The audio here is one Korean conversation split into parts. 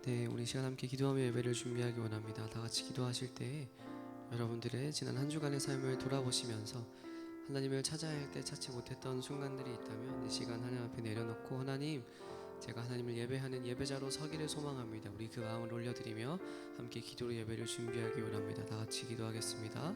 네, 우리 시간 함께 기도하며 예배를 준비하기 원합니다. 다 같이 기도하실 때 여러분들의 지난 한 주간의 삶을 돌아보시면서 하나님을 찾아야 할 때 찾지 못했던 순간들이 있다면 이 시간 하나님 앞에 내려놓고, 하나님, 제가 하나님을 예배하는 예배자로 서기를 소망합니다. 우리 그 마음을 올려드리며 함께 기도로 예배를 준비하기 원합니다. 다 같이 기도하겠습니다.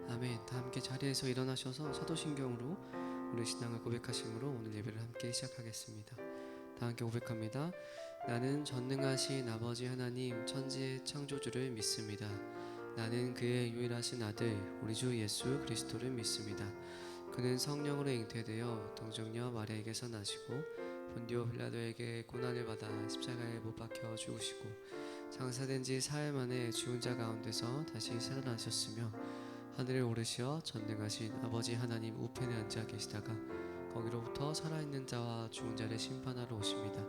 아멘. 다 함께 자리에서 일어나셔서 사도신경으로 우리 신앙을 고백하심으로 오늘 예배를 함께 시작하겠습니다. 다 함께 고백합니다. 나는 전능하신 아버지 하나님 천지의 창조주를 믿습니다. 나는 그의 유일하신 아들 우리 주 예수 그리스도를 믿습니다. 그는 성령으로 잉태되어 동정녀 마리아에게서 나시고 본디오 빌라도에게 고난을 받아 십자가에 못 박혀 죽으시고 장사된 지 사흘 만에 죽은 자 가운데서 다시 살아나셨으며 하늘에 오르시어 전능하신 아버지 하나님 우편에 앉아 계시다가 거기로부터 살아있는 자와 죽은 자를 심판하러 오십니다.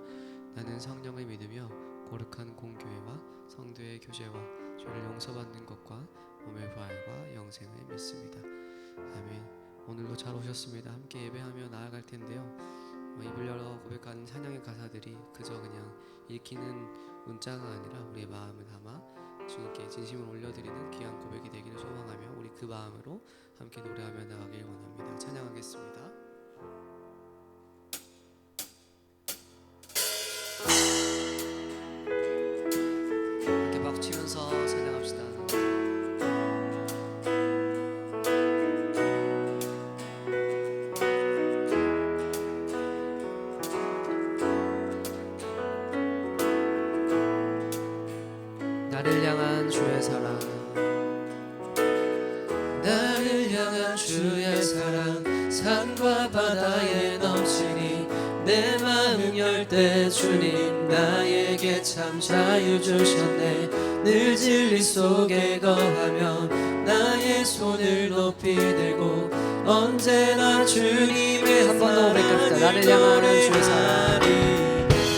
나는 성령을 믿으며 거룩한 공교회와 성도의 교제와 죄를 용서받는 것과 몸의 부활과 영생을 믿습니다. 아멘. 오늘도 잘 오셨습니다. 함께 예배하며 나아갈 텐데요, 입을 열어 고백하는 찬양의 가사들이 그저 그냥 읽히는 문자가 아니라 우리의 마음을 담아 주님께 진심을 올려드리는 귀한 고백이 되기를 소망하며 우리 그 마음으로 함께 노래하며 나가길 원합니다. 찬양하겠습니다. 함께 박치면서 찬양합시다. 나를 향한 주의 사랑, 나를 향한 주의 사랑, 산과 바다에 넘치니 내 마음 열 때 주님 나에게 참 자유 주셨네. 늘 진리 속에 거하며 나의 손을 높이 들고 언제나 주님의 한 번 더 고백합시다. 나를 향한 주의 사랑,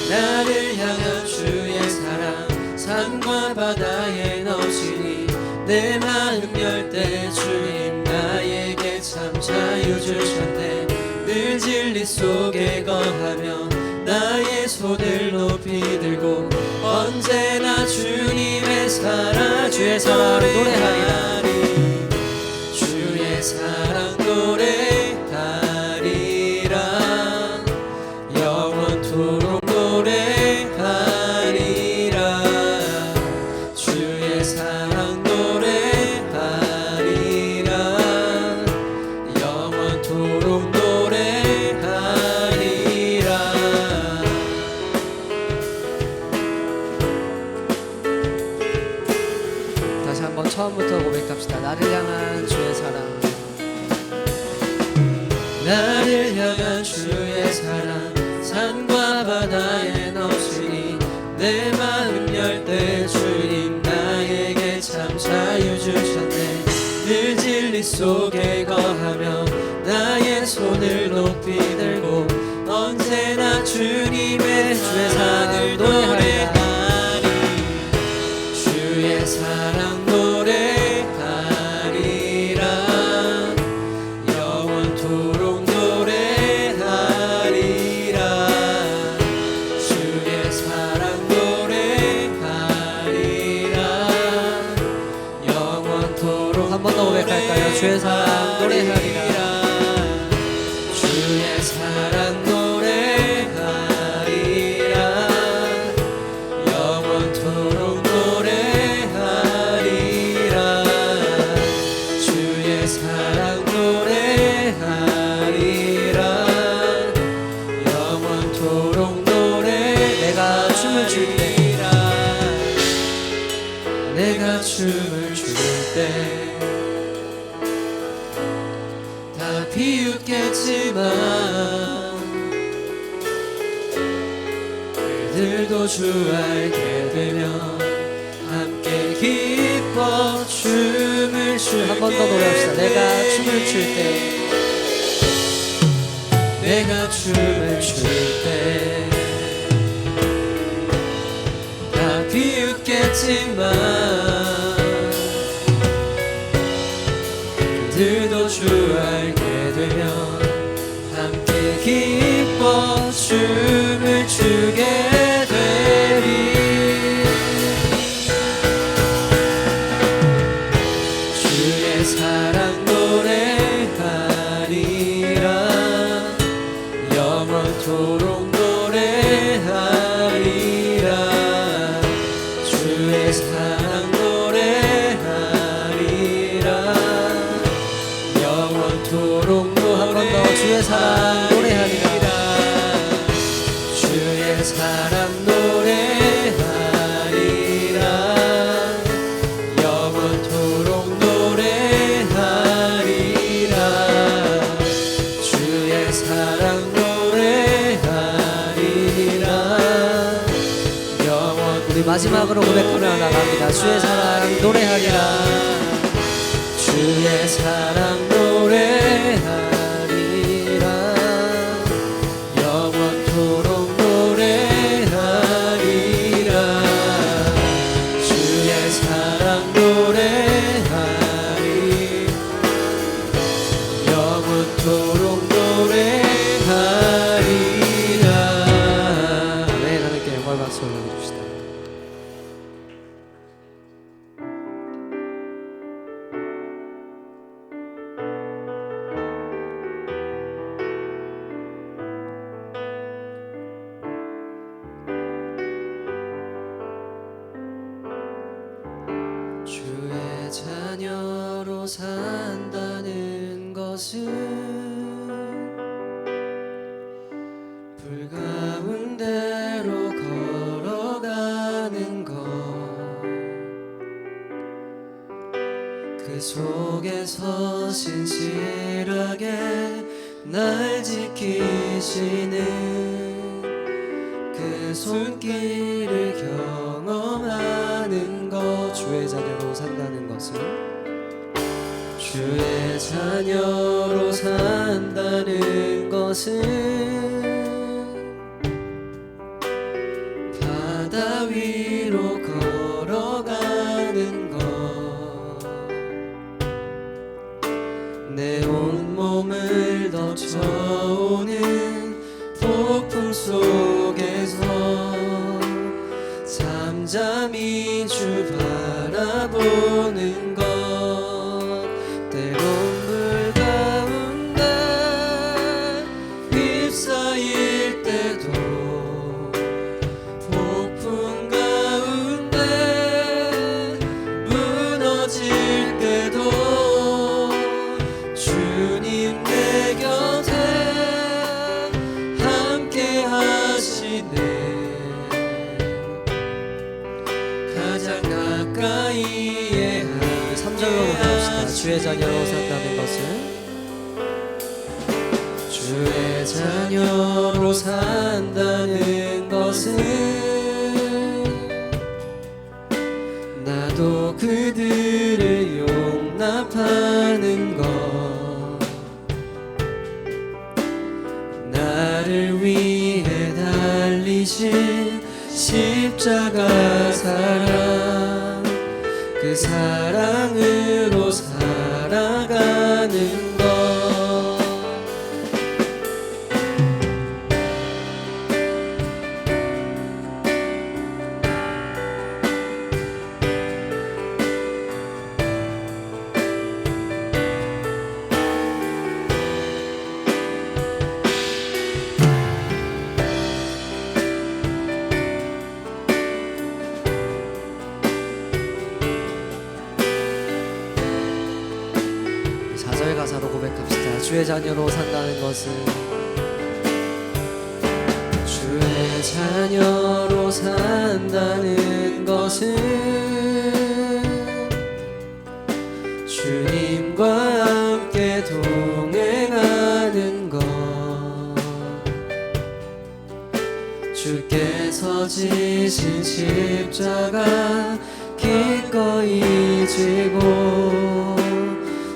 나를 향한 주의 사랑, 산과 바다에 넘치니 내 마음 열 때 주님 나에게 참 자유 주셨네. 늘 진리 속에 거하며 나의 손을 높이 들고 언제나 주님의 사랑, 주의 사랑 노래하리라. 주의 사랑 노래하리라. 영원토록 노래하리라. 주의 사랑 노래하리라. 영원토록 노래하리라. 다시 한번 처음부터 고백합시다. 나를 향한 주의 사랑, 나를 향한 주의 사랑, 산과 바다에 넘치니 내 마음 열 때 주님 나에게 참 자유 주셨네. 늘 진리 속에 거하며 나의 손을 높이 들고 언제나 주님의 주의 사랑을 사랑 노래하리. 주의 사랑 노래하리라. 영원토록 노래하리라. 주의 사랑 노래하리라. 영원토록 한 번 더 고백할까요? 주의 사랑 노래하리라. 주의 사랑 노래하리라. 영원토록 노래하리라. 주의 사랑 내가 춤을 출 때 다 비웃겠지만 그들도 주 알게 되면 함께 기뻐 춤을 출 때 한 번 더 노래합시다. 내가 춤을 출 때 내가 춤을 출 때 다 비웃겠지만 그들도 주 알게 되면 함께 기뻐 춤을 추게 되리. 주의 사랑 노래하리라 영원토록 노래하리라. 주의 사랑 노래하리라 영원토록 한 번 더 주의 사랑 노래하리라. 주의 사랑 노래하리라 영원토록 노래하리라. 주의 사랑 노래하리라 영원. 우리 마지막으로 고백하며 나갑니다. 주의 사랑 노래하리라. 주의 사랑 노래하리라 영원토록 노래하리라. 주의 사랑 노래하리 영원토록 노래하리라. 네, 하나님께 영광 박수 올려주시다. 주의 자녀로 산다는 것은 불 가운데로 걸어가는 것, 그 속에서 신실하게 날 지키시는 그 손길을 경험하는 것. 주의 자녀로 산다는 것은 주의 자녀로 산다는 것은 바다 위로 걸어가는 것, 내 온몸을 덮쳐오는 폭풍 속에서 잠잠히 주 바라보는 것, 때론 물 가운데 휩싸일 때도 폭풍 가운데 무너질 때도 주님 내 곁에 함께 하시네. 가장 가까이에 3절로 노래합시다. 주의 자녀로 산다는 것은 주의 자녀로 산다는 것은 나도 그들을 용납하는 것, 나를 위해 달리신 십자가 사랑, 그 사랑으로 살아가는 것. 가사로 고백합시다. 주의 자녀로 산다는 것은 주의 자녀로 산다는 것은 져지신 십자가 기꺼이 지고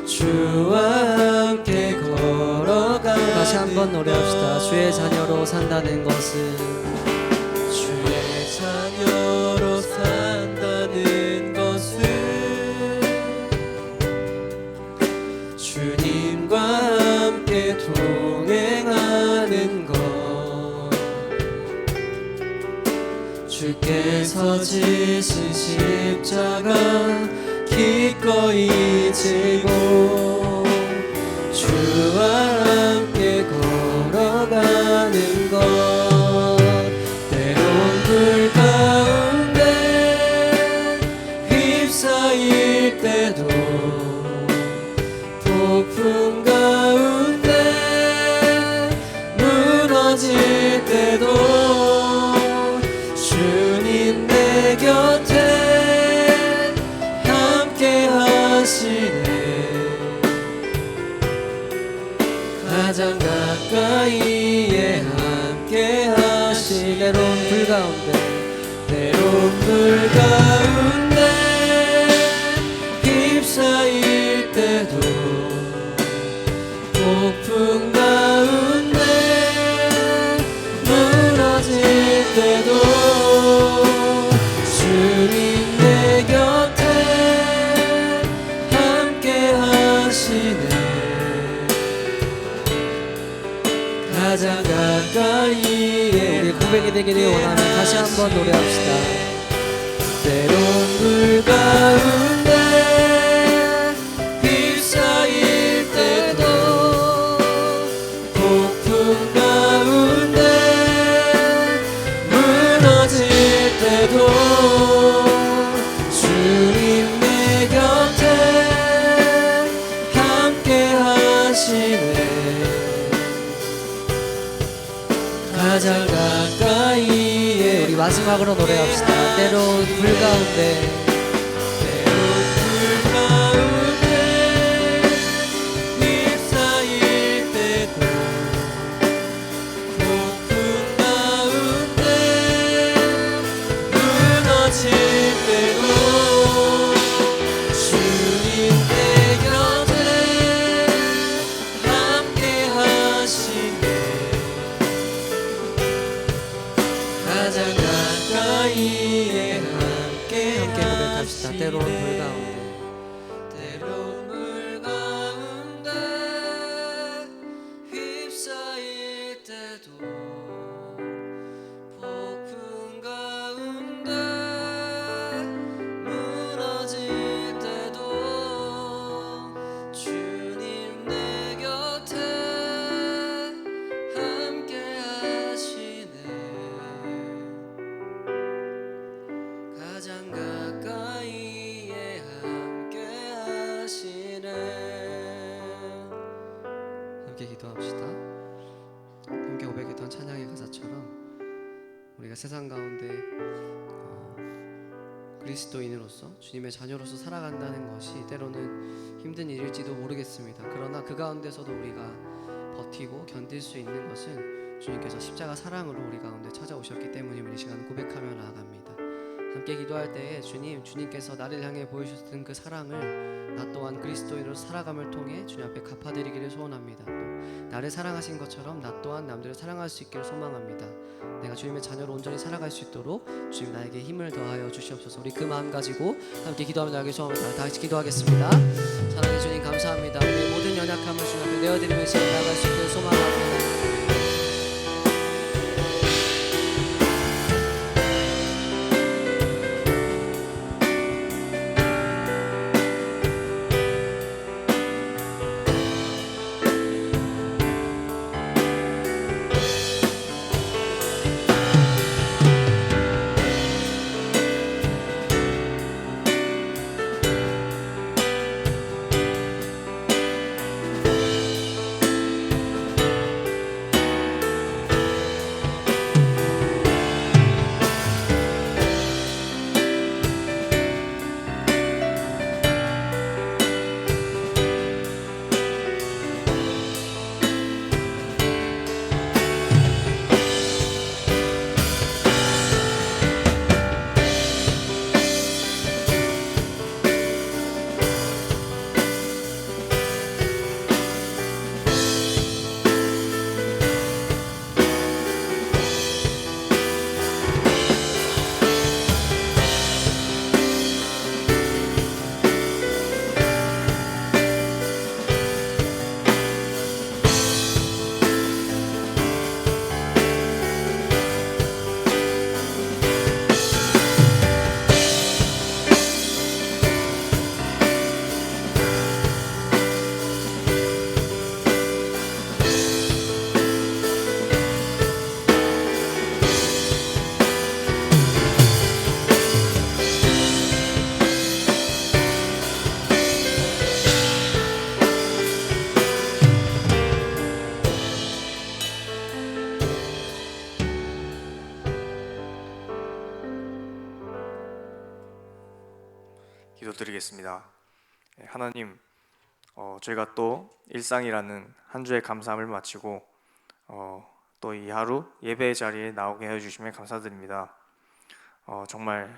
주와 함께 걸어가. 다시 한번 노래합시다. 주의 자녀로 산다는 것은 주의 자녀로 산다는 것은 주님과 함께 동행하는 것. 주께서 지신 십자가 기꺼이 지고 주와 함께 걸어가는 것. 때론 불 가운데 휩싸일 때도 폭풍 가운데 무너질 때도 주님 내 곁에 함께 하시네. 가장 가까이에 함께 하시네. 때론 불 가운데 때론 불 가운데 휩싸일 때도 폭풍 가운데 무너질 때도 주님 내 곁에 함께 하시네. 가장 가까이에 우리 고백이 되기를 원하면 다시 한번 노래합시다. 때론 불 가운데 휩싸일 때도 폭풍 가운데 무너질 때도 주님 내 곁에 함께 하시네. 가장 가까이에. 우리 마지막으로 노래합시다. 때론 불 가운데 때론 불 가운데 휩싸일 때도 폭풍 가운데 무너질 때도 주님 내 곁에 함께 하시네. 가장 가까이에 함께 고백합시다. 때론 불 가운데 때론 물 가운데 휩싸일 때도 폭풍 가운데 무너질 때도 주님 내 곁에 함께 하시네. 가장 가까이에 함께 하시네. 함께 기도합시다. 함께 고백했던 찬양의 가사처럼 우리가 세상 가운데 그리스도인으로서 주님의 자녀로서 살아간다는 것이 때로는 힘든 일일지도 모르겠습니다. 그러나 그 가운데서도 우리가 버티고 견딜 수 있는 것은 주님께서 십자가 사랑으로 우리 가운데 찾아오셨기 때문임을 이 시간 고백하며 나아갑니다. 함께 기도할 때에 주님께서 나를 향해 보여주셨던 그 사랑을 나 또한 그리스도인으로 살아감을 통해 주님 앞에 갚아드리기를 소원합니다. 또 나를 사랑하신 것처럼 나 또한 남들을 사랑할 수 있기를 소망합니다. 내가 주님의 자녀로 온전히 살아갈 수 있도록 주님 나에게 힘을 더하여 주시옵소서. 우리 그 마음 가지고 함께 기도하며 나에게 소원합니다. 다 같이 기도하겠습니다. 사랑의 주님 감사합니다. 우리 모든 연약함을 주님 앞에 내어드리며 시간 나아갈 수 있기를 소망합니다. 기도드리겠습니다. 하나님, 저희가 또 일상이라는 한 주의 감사함을 마치고 또 이 하루 예배의 자리에 나오게 해주심에 감사드립니다. 정말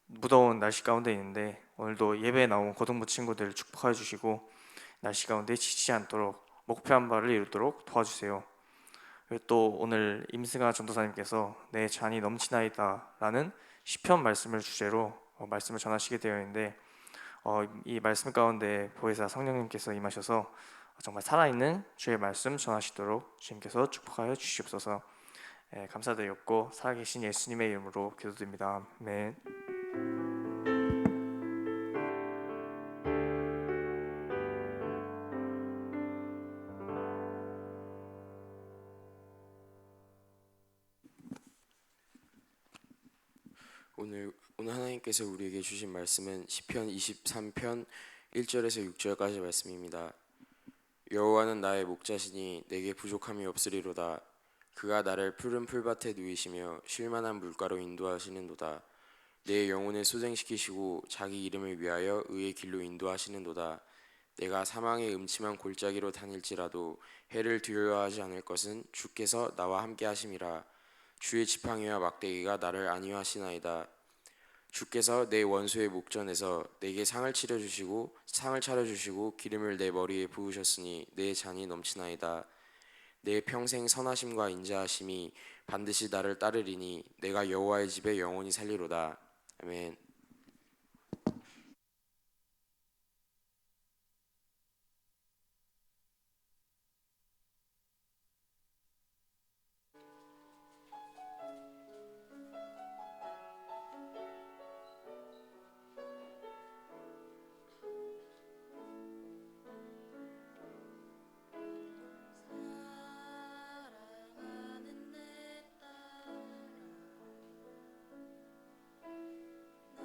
무더운 날씨 가운데 있는데 오늘도 예배에 나온 고등부 친구들을 축복해 주시고 날씨 가운데 지치지 않도록 목표한 바를 이루도록 도와주세요. 그리고 또 오늘 임승아 전도사님께서 내 잔이 넘치나이다 라는 시편 말씀을 주제로 말씀을 전하시게 되어 있는데 이 말씀 가운데 보혜사 성령님께서 임하셔서 정말 살아있는 주의 말씀 전하시도록 주님께서 축복하여 주시옵소서. 감사드렸고 살아계신 예수님의 이름으로 기도드립니다. 아멘. 오늘 하나님께서 우리에게 주신 말씀은 시편 23편 1절에서 6절까지 말씀입니다. 여호와는 나의 목자시니 내게 부족함이 없으리로다. 그가 나를 푸른 풀밭에 누이시며 쉴만한 물가로 인도하시는도다. 내 영혼을 소생시키시고 자기 이름을 위하여 의의 길로 인도하시는도다. 내가 사망의 음침한 골짜기로 다닐지라도 해를 두려워하지 않을 것은 주께서 나와 함께 하심이라. 주의 지팡이와 막대기가 나를 안위하시나이다. 주께서 내 원수의 목전에서 내게 상을 차려주시고 기름을 내 머리에 부으셨으니 내 잔이 넘치나이다. 내 평생 선하심과 인자하심이 반드시 나를 따르리니 내가 여호와의 집에 영원히 살리로다. 아멘. 사랑하는 내 딸아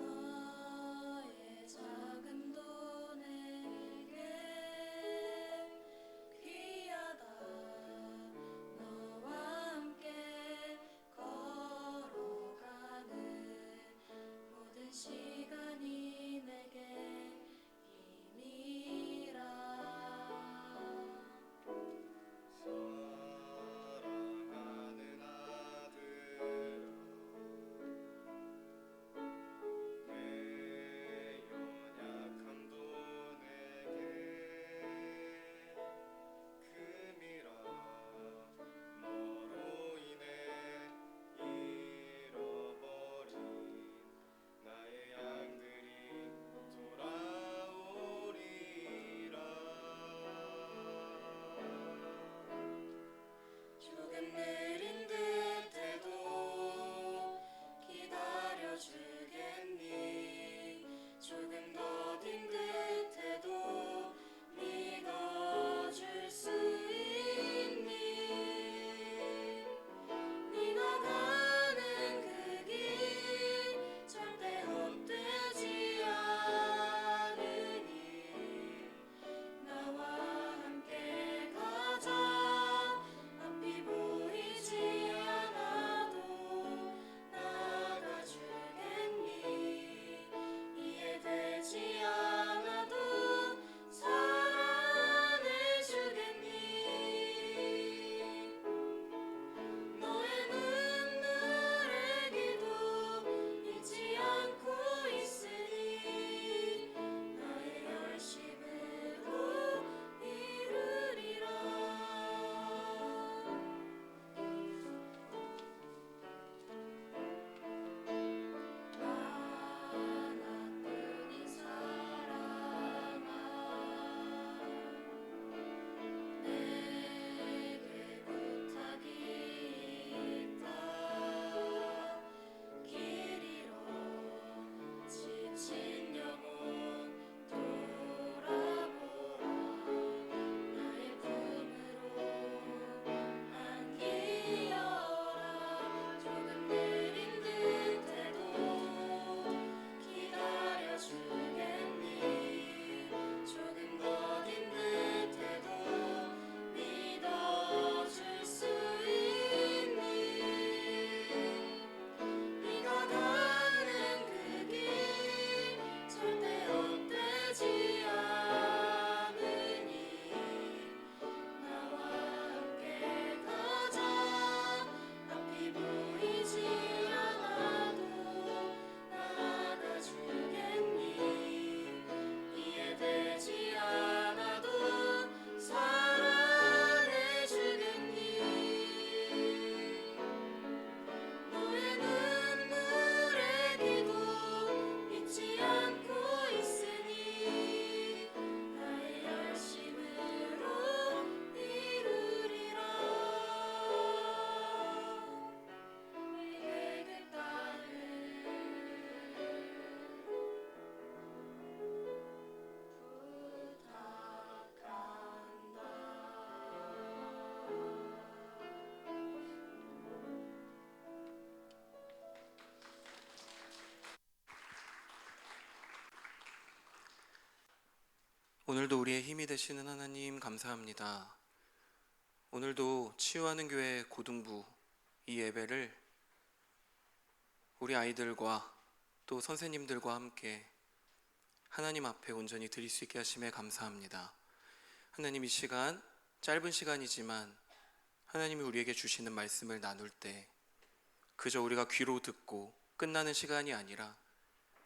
오늘도 우리의 힘이 되시는 하나님 감사합니다. 오늘도 치유하는 교회 고등부 이 예배를 우리 아이들과 또 선생님들과 함께 하나님 앞에 온전히 드릴 수 있게 하심에 감사합니다. 하나님, 이 시간 짧은 시간이지만 하나님이 우리에게 주시는 말씀을 나눌 때 그저 우리가 귀로 듣고 끝나는 시간이 아니라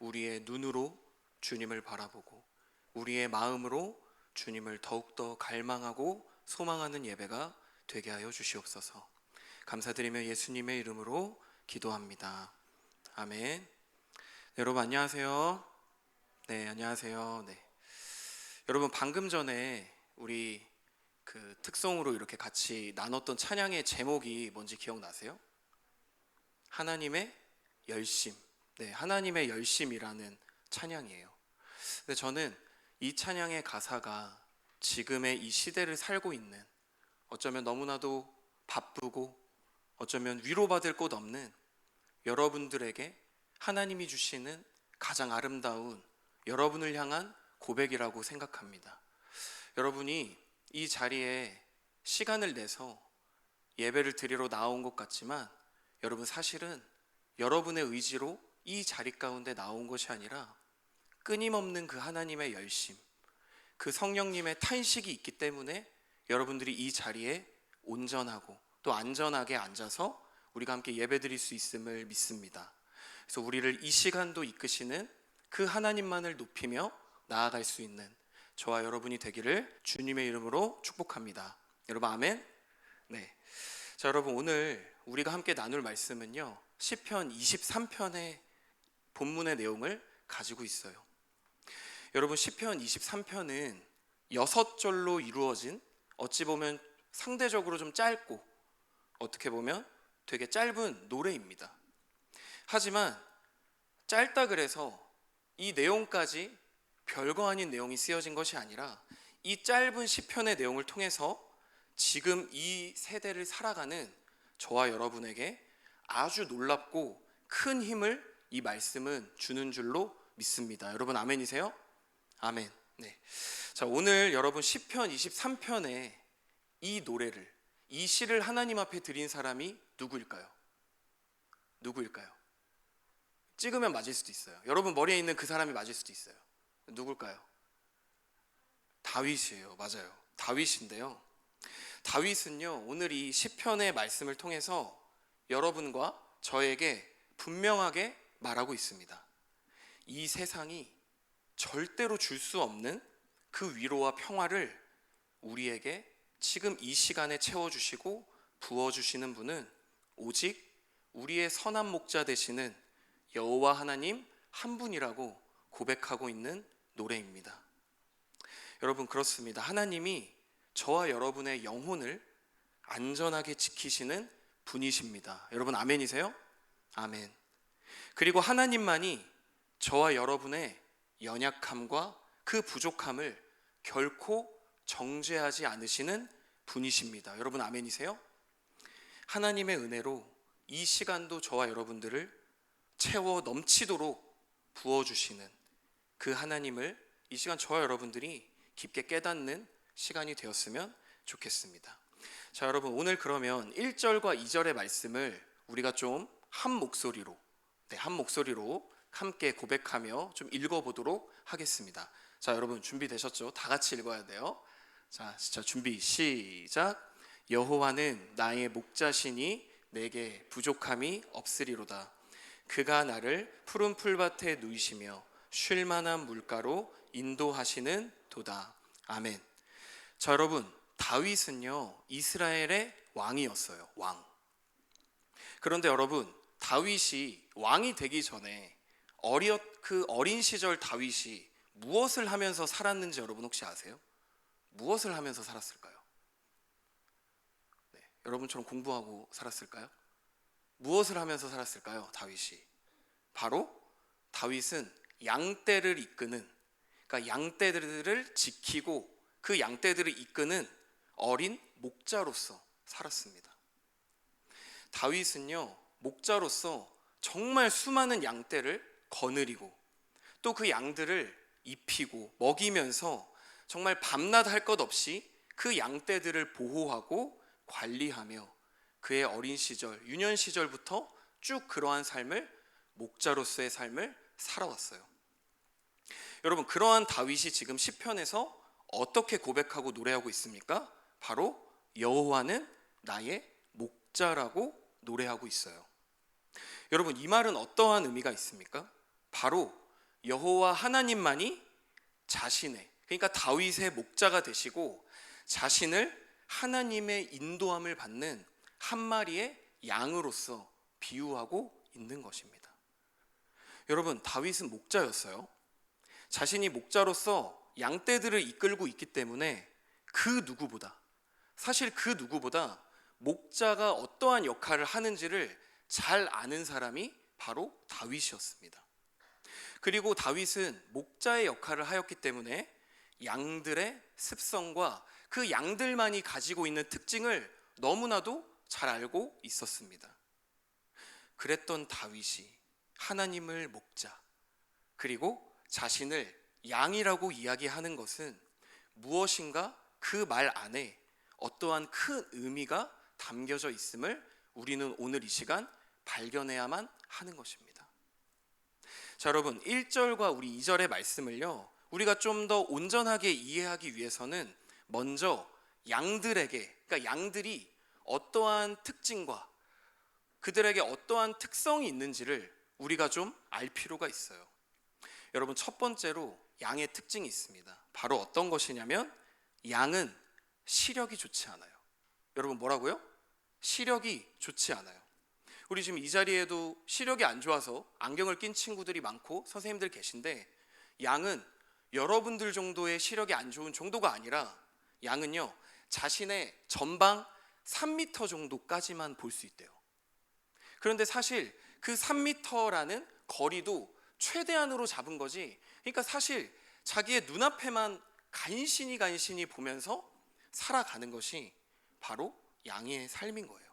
우리의 눈으로 주님을 바라보고 우리의 마음으로 주님을 더욱더 갈망하고 소망하는 예배가 되게 하여 주시옵소서. 감사드리며 예수님의 이름으로 기도합니다. 아멘. 네, 여러분 안녕하세요. 네, 안녕하세요. 네. 여러분, 방금 전에 우리 그 특성으로 이렇게 같이 나눴던 찬양의 제목이 뭔지 기억나세요? 하나님의 열심. 네, 하나님의 열심이라는 찬양이에요. 근데 저는 이 찬양의 가사가 지금의 이 시대를 살고 있는, 어쩌면 너무나도 바쁘고 어쩌면 위로받을 곳 없는 여러분들에게 하나님이 주시는 가장 아름다운 여러분을 향한 고백이라고 생각합니다. 여러분이 이 자리에 시간을 내서 예배를 드리러 나온 것 같지만 여러분, 사실은 여러분의 의지로 이 자리 가운데 나온 것이 아니라 끊임없는 그 하나님의 열심, 그 성령님의 탄식이 있기 때문에 여러분들이 이 자리에 온전하고 또 안전하게 앉아서 우리가 함께 예배드릴 수 있음을 믿습니다. 그래서 우리를 이 시간도 이끄시는 그 하나님만을 높이며 나아갈 수 있는 저와 여러분이 되기를 주님의 이름으로 축복합니다. 여러분 아멘. 네. 자, 여러분, 오늘 우리가 함께 나눌 말씀은요, 시편 23편의 본문의 내용을 가지고 있어요. 여러분, 시편 23편은 6절로 이루어진, 어찌 보면 상대적으로 좀 짧고 어떻게 보면 되게 짧은 노래입니다. 하지만 짧다 그래서 이 내용까지 별거 아닌 내용이 쓰여진 것이 아니라 이 짧은 시편의 내용을 통해서 지금 이 세대를 살아가는 저와 여러분에게 아주 놀랍고 큰 힘을 이 말씀은 주는 줄로 믿습니다. 여러분 아멘이세요? 아멘. 네. 자, 오늘 여러분 시편 23편의 이 노래를, 이 시를 하나님 앞에 드린 사람이 누구일까요? 누구일까요? 찍으면 맞을 수도 있어요. 여러분 머리에 있는 그 사람이 맞을 수도 있어요. 누굴까요? 다윗이에요. 맞아요. 다윗인데요. 다윗은요, 오늘 이 시편의 말씀을 통해서 여러분과 저에게 분명하게 말하고 있습니다. 이 세상이 절대로 줄 수 없는 그 위로와 평화를 우리에게 지금 이 시간에 채워주시고 부어주시는 분은 오직 우리의 선한 목자 되시는 여호와 하나님 한 분이라고 고백하고 있는 노래입니다. 여러분, 그렇습니다. 하나님이 저와 여러분의 영혼을 안전하게 지키시는 분이십니다. 여러분 아멘이세요? 아멘. 그리고 하나님만이 저와 여러분의 연약함과 그 부족함을 결코 정죄하지 않으시는 분이십니다. 여러분 아멘이세요? 하나님의 은혜로 이 시간도 저와 여러분들을 채워 넘치도록 부어주시는 그 하나님을 이 시간 저와 여러분들이 깊게 깨닫는 시간이 되었으면 좋겠습니다. 자, 여러분, 오늘 그러면 1절과 2절의 말씀을 우리가 좀 한 목소리로 함께 고백하며 좀 읽어보도록 하겠습니다. 자, 여러분 준비되셨죠? 다 같이 읽어야 돼요. 자, 준비 시작. 여호와는 나의 목자시니 내게 부족함이 없으리로다. 그가 나를 푸른 풀밭에 누이시며 쉴 만한 물가로 인도하시는 도다. 아멘. 자, 여러분, 다윗은요 이스라엘의 왕이었어요. 왕. 그런데 여러분, 다윗이 왕이 되기 전에 그 어린 시절 다윗이 무엇을 하면서 살았는지 여러분 혹시 아세요? 무엇을 하면서 살았을까요? 네, 여러분처럼 공부하고 살았을까요? 무엇을 하면서 살았을까요? 다윗이 바로 다윗은 양떼를 이끄는, 그러니까 양떼들을 지키고 그 양떼들을 이끄는 어린 목자로서 살았습니다. 다윗은요 목자로서 정말 수많은 양떼를 거느리고 또 그 양들을 입히고 먹이면서 정말 밤낮 할 것 없이 그 양떼들을 보호하고 관리하며 그의 어린 시절, 유년 시절부터 쭉 그러한 삶을, 목자로서의 삶을 살아왔어요. 여러분, 그러한 다윗이 지금 시편에서 어떻게 고백하고 노래하고 있습니까? 바로 여호와는 나의 목자라고 노래하고 있어요. 여러분, 이 말은 어떠한 의미가 있습니까? 바로 여호와 하나님만이 자신의, 그러니까 다윗의 목자가 되시고 자신을 하나님의 인도함을 받는 한 마리의 양으로서 비유하고 있는 것입니다. 여러분, 다윗은 목자였어요. 자신이 목자로서 양떼들을 이끌고 있기 때문에 그 누구보다, 사실 그 누구보다 목자가 어떠한 역할을 하는지를 잘 아는 사람이 바로 다윗이었습니다. 그리고 다윗은 목자의 역할을 하였기 때문에 양들의 습성과 그 양들만이 가지고 있는 특징을 너무나도 잘 알고 있었습니다. 그랬던 다윗이 하나님을 목자, 그리고 자신을 양이라고 이야기하는 것은 무엇인가 그 말 안에 어떠한 큰 의미가 담겨져 있음을 우리는 오늘 이 시간 발견해야만 하는 것입니다. 자, 여러분, 1절과 우리 2절의 말씀을요, 우리가 좀 더 온전하게 이해하기 위해서는 먼저 양들에게, 그러니까 양들이 어떠한 특징과 그들에게 어떠한 특성이 있는지를 우리가 좀 알 필요가 있어요. 여러분, 첫 번째로 양의 특징이 있습니다. 바로 어떤 것이냐면 양은 시력이 좋지 않아요. 여러분, 뭐라고요? 시력이 좋지 않아요. 우리 지금 이 자리에도 시력이 안 좋아서 안경을 낀 친구들이 많고 선생님들 계신데, 양은 여러분들 정도의 시력이 안 좋은 정도가 아니라 양은요, 자신의 전방 3m 정도까지만 볼 수 있대요. 그런데 사실 그 3m라는 거리도 최대한으로 잡은 거지, 그러니까 사실 자기의 눈앞에만 간신히 보면서 살아가는 것이 바로 양의 삶인 거예요.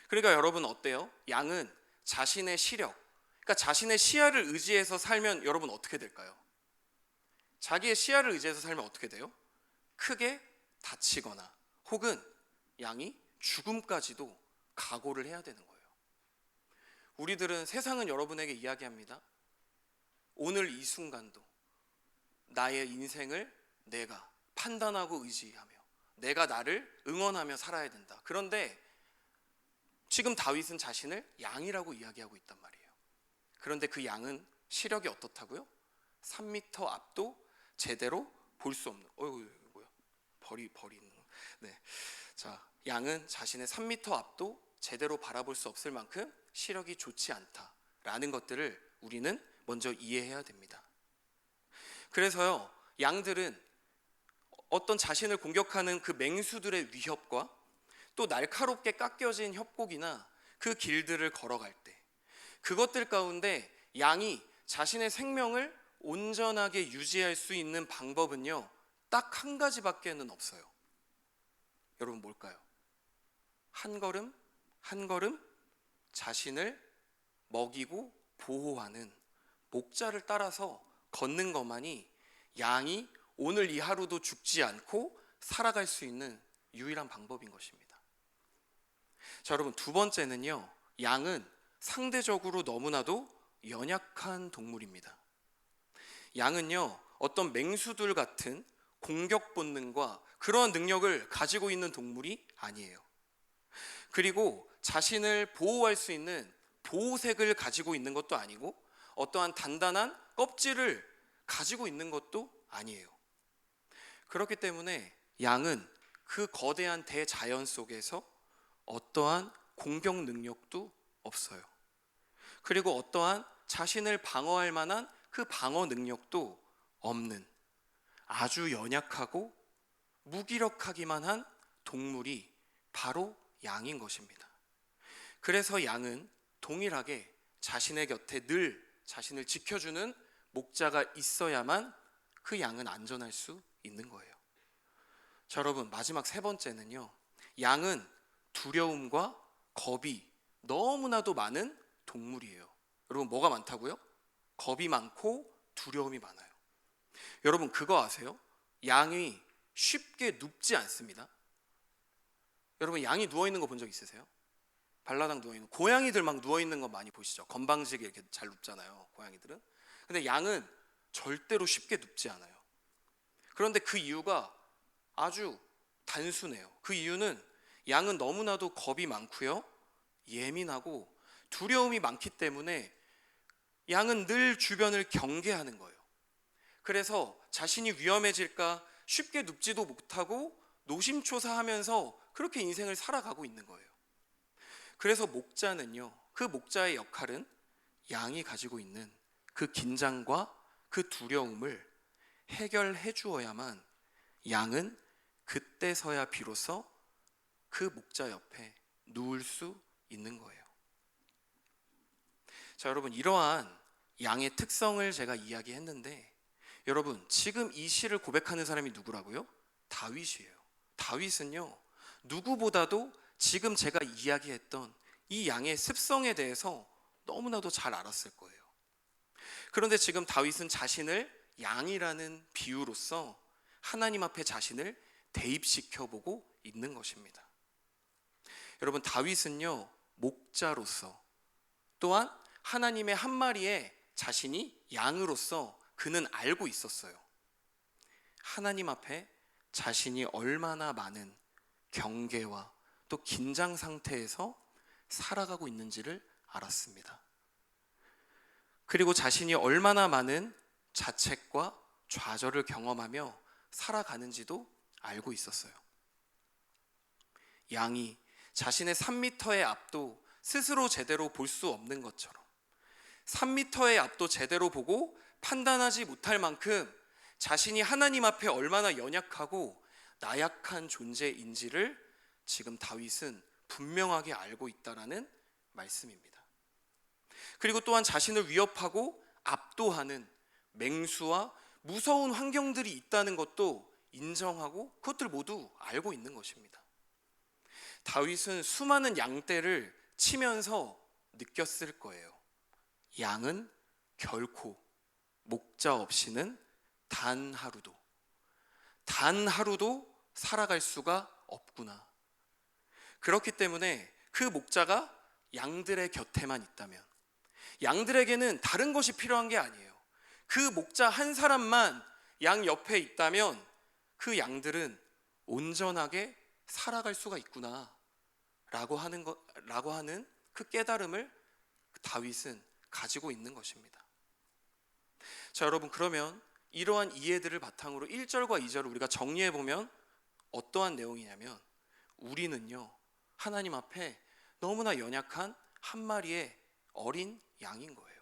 그러니까 여러분, 어때요? 양은 자신의 시력, 그러니까 자신의 시야를 의지해서 살면 여러분 어떻게 될까요? 자기의 시야를 의지해서 살면 어떻게 돼요? 크게 다치거나 혹은 양이 죽음까지도 각오를 해야 되는 거예요. 우리들은, 세상은 여러분에게 이야기합니다. 오늘 이 순간도 나의 인생을 내가 판단하고 의지하며 내가 나를 응원하며 살아야 된다. 그런데 지금 다윗은 자신을 양이라고 이야기하고 있단 말이에요. 그런데 그 양은 시력이 어떻다고요? 3m 앞도 제대로 볼 수 없는, 뭐야? 벌이 있는 거. 네. 자, 양은 자신의 3m 앞도 제대로 바라볼 수 없을 만큼 시력이 좋지 않다라는 것들을 우리는 먼저 이해해야 됩니다. 그래서요, 양들은 어떤 자신을 공격하는 그 맹수들의 위협과 또 날카롭게 깎여진 협곡이나 그 길들을 걸어갈 때, 그것들 가운데 양이 자신의 생명을 온전하게 유지할 수 있는 방법은요, 딱 한 가지밖에는 없어요. 여러분, 뭘까요? 한 걸음 한 걸음 자신을 먹이고 보호하는 목자를 따라서 걷는 것만이 양이 오늘 이 하루도 죽지 않고 살아갈 수 있는 유일한 방법인 것입니다. 자, 여러분, 두 번째는요, 양은 상대적으로 너무나도 연약한 동물입니다. 양은요, 어떤 맹수들 같은 공격 본능과 그러한 능력을 가지고 있는 동물이 아니에요. 그리고 자신을 보호할 수 있는 보호색을 가지고 있는 것도 아니고 어떠한 단단한 껍질을 가지고 있는 것도 아니에요. 그렇기 때문에 양은 그 거대한 대자연 속에서 어떠한 공격 능력도 없어요. 그리고 어떠한 자신을 방어할 만한 그 방어 능력도 없는 아주 연약하고 무기력하기만 한 동물이 바로 양인 것입니다. 그래서 양은 동일하게 자신의 곁에 늘 자신을 지켜주는 목자가 있어야만 그 양은 안전할 수 있는 거예요. 자, 여러분, 마지막 세 번째는요, 양은 두려움과 겁이 너무나도 많은 동물이에요. 여러분, 뭐가 많다고요? 겁이 많고 두려움이 많아요. 여러분 그거 아세요? 양이 쉽게 눕지 않습니다. 여러분 양이 누워있는 거 본 적 있으세요? 발라당 누워있는 고양이들 막 누워있는 거 많이 보시죠? 건방지게 이렇게 잘 눕잖아요, 고양이들은. 근데 양은 절대로 쉽게 눕지 않아요. 그런데 그 이유가 아주 단순해요. 그 이유는 양은 너무나도 겁이 많고요, 예민하고 두려움이 많기 때문에 양은 늘 주변을 경계하는 거예요. 그래서 자신이 위험해질까 쉽게 눕지도 못하고 노심초사하면서 그렇게 인생을 살아가고 있는 거예요. 그래서 목자는요, 그 목자의 역할은 양이 가지고 있는 그 긴장과 그 두려움을 해결해 주어야만 양은 그때서야 비로소 그 목자 옆에 누울 수 있는 거예요. 자, 여러분 이러한 양의 특성을 제가 이야기했는데, 여러분 지금 이 시를 고백하는 사람이 누구라고요? 다윗이에요. 다윗은요, 누구보다도 지금 제가 이야기했던 이 양의 습성에 대해서 너무나도 잘 알았을 거예요. 그런데 지금 다윗은 자신을 양이라는 비유로서 하나님 앞에 자신을 대입시켜 보고 있는 것입니다. 여러분 다윗은요, 목자로서 또한 하나님의 한 마리의 자신이 양으로서 그는 알고 있었어요. 하나님 앞에 자신이 얼마나 많은 경계와 또 긴장 상태에서 살아가고 있는지를 알았습니다. 그리고 자신이 얼마나 많은 자책과 좌절을 경험하며 살아가는지도 알고 있었어요. 양이 자신의 3m의 앞도 스스로 제대로 볼 수 없는 것처럼 3m의 앞도 제대로 보고 판단하지 못할 만큼 자신이 하나님 앞에 얼마나 연약하고 나약한 존재인지를 지금 다윗은 분명하게 알고 있다라는 말씀입니다. 그리고 또한 자신을 위협하고 압도하는 맹수와 무서운 환경들이 있다는 것도 인정하고 그것들 모두 알고 있는 것입니다. 다윗은 수많은 양떼를 치면서 느꼈을 거예요. 양은 결코 목자 없이는 단 하루도 살아갈 수가 없구나. 그렇기 때문에 그 목자가 양들의 곁에만 있다면, 양들에게는 다른 것이 필요한 게 아니에요. 그 목자 한 사람만 양 옆에 있다면 그 양들은 온전하게 살아갈 수가 있구나 라고 하는 그 깨달음을 다윗은 가지고 있는 것입니다. 자, 여러분 그러면 이러한 이해들을 바탕으로 1절과 2절을 우리가 정리해 보면 어떠한 내용이냐면, 우리는요 하나님 앞에 너무나 연약한 한 마리의 어린 양인 거예요.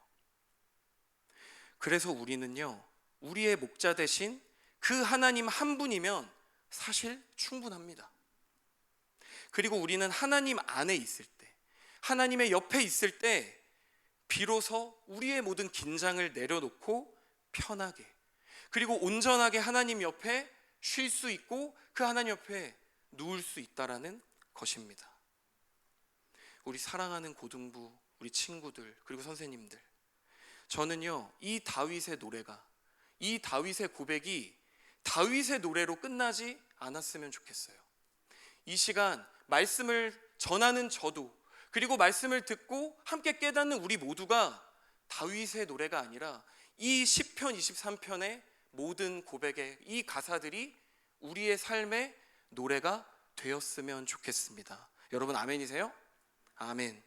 그래서 우리는요 우리의 목자 대신 그 하나님 한 분이면 사실 충분합니다. 그리고 우리는 하나님 안에 있을 때, 하나님의 옆에 있을 때 비로소 우리의 모든 긴장을 내려놓고 편하게, 그리고 온전하게 하나님 옆에 쉴 수 있고 그 하나님 옆에 누울 수 있다라는 것입니다. 우리 사랑하는 고등부, 우리 친구들, 그리고 선생님들, 저는요 이 다윗의 노래가, 이 다윗의 고백이 다윗의 노래로 끝나지 않았으면 좋겠어요. 이 시간 말씀을 전하는 저도, 그리고 말씀을 듣고 함께 깨닫는 우리 모두가 다윗의 노래가 아니라 이 시편 23편의 모든 고백의 이 가사들이 우리의 삶의 노래가 되었으면 좋겠습니다. 여러분 아멘이세요? 아멘.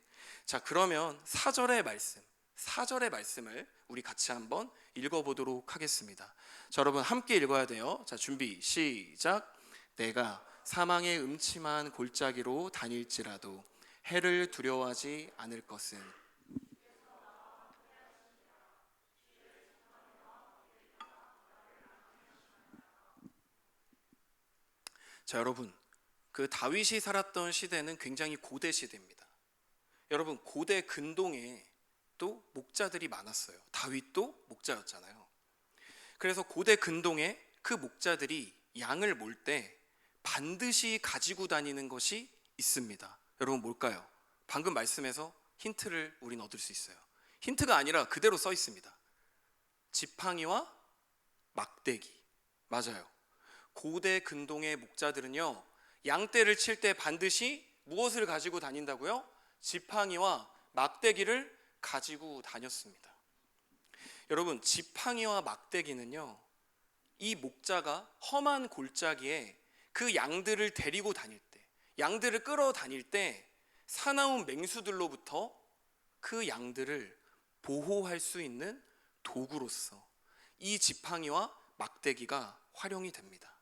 자, 그러면 4절의 말씀을 우리 같이 한번 읽어보도록 하겠습니다. 자, 여러분 함께 읽어야 돼요. 자, 준비 시작. 내가 사망의 음침한 골짜기로 다닐지라도 해를 두려워하지 않을 것은. 자, 여러분 그 다윗이 살았던 시대는 굉장히 고대 시대입니다. 여러분 고대 근동에 또 목자들이 많았어요. 다윗도 목자였잖아요. 그래서 고대 근동에 그 목자들이 양을 몰 때 반드시 가지고 다니는 것이 있습니다. 여러분 뭘까요? 방금 말씀에서 힌트를 우린 얻을 수 있어요. 힌트가 아니라 그대로 써 있습니다. 지팡이와 막대기. 맞아요. 고대 근동의 목자들은요, 양떼를 칠 때 반드시 무엇을 가지고 다닌다고요? 지팡이와 막대기를 가지고 다녔습니다. 여러분, 지팡이와 막대기는요, 이 목자가 험한 골짜기에 그 양들을 데리고 다닐 때, 양들을 끌어다닐 때 사나운 맹수들로부터 그 양들을 보호할 수 있는 도구로서 이 지팡이와 막대기가 활용이 됩니다.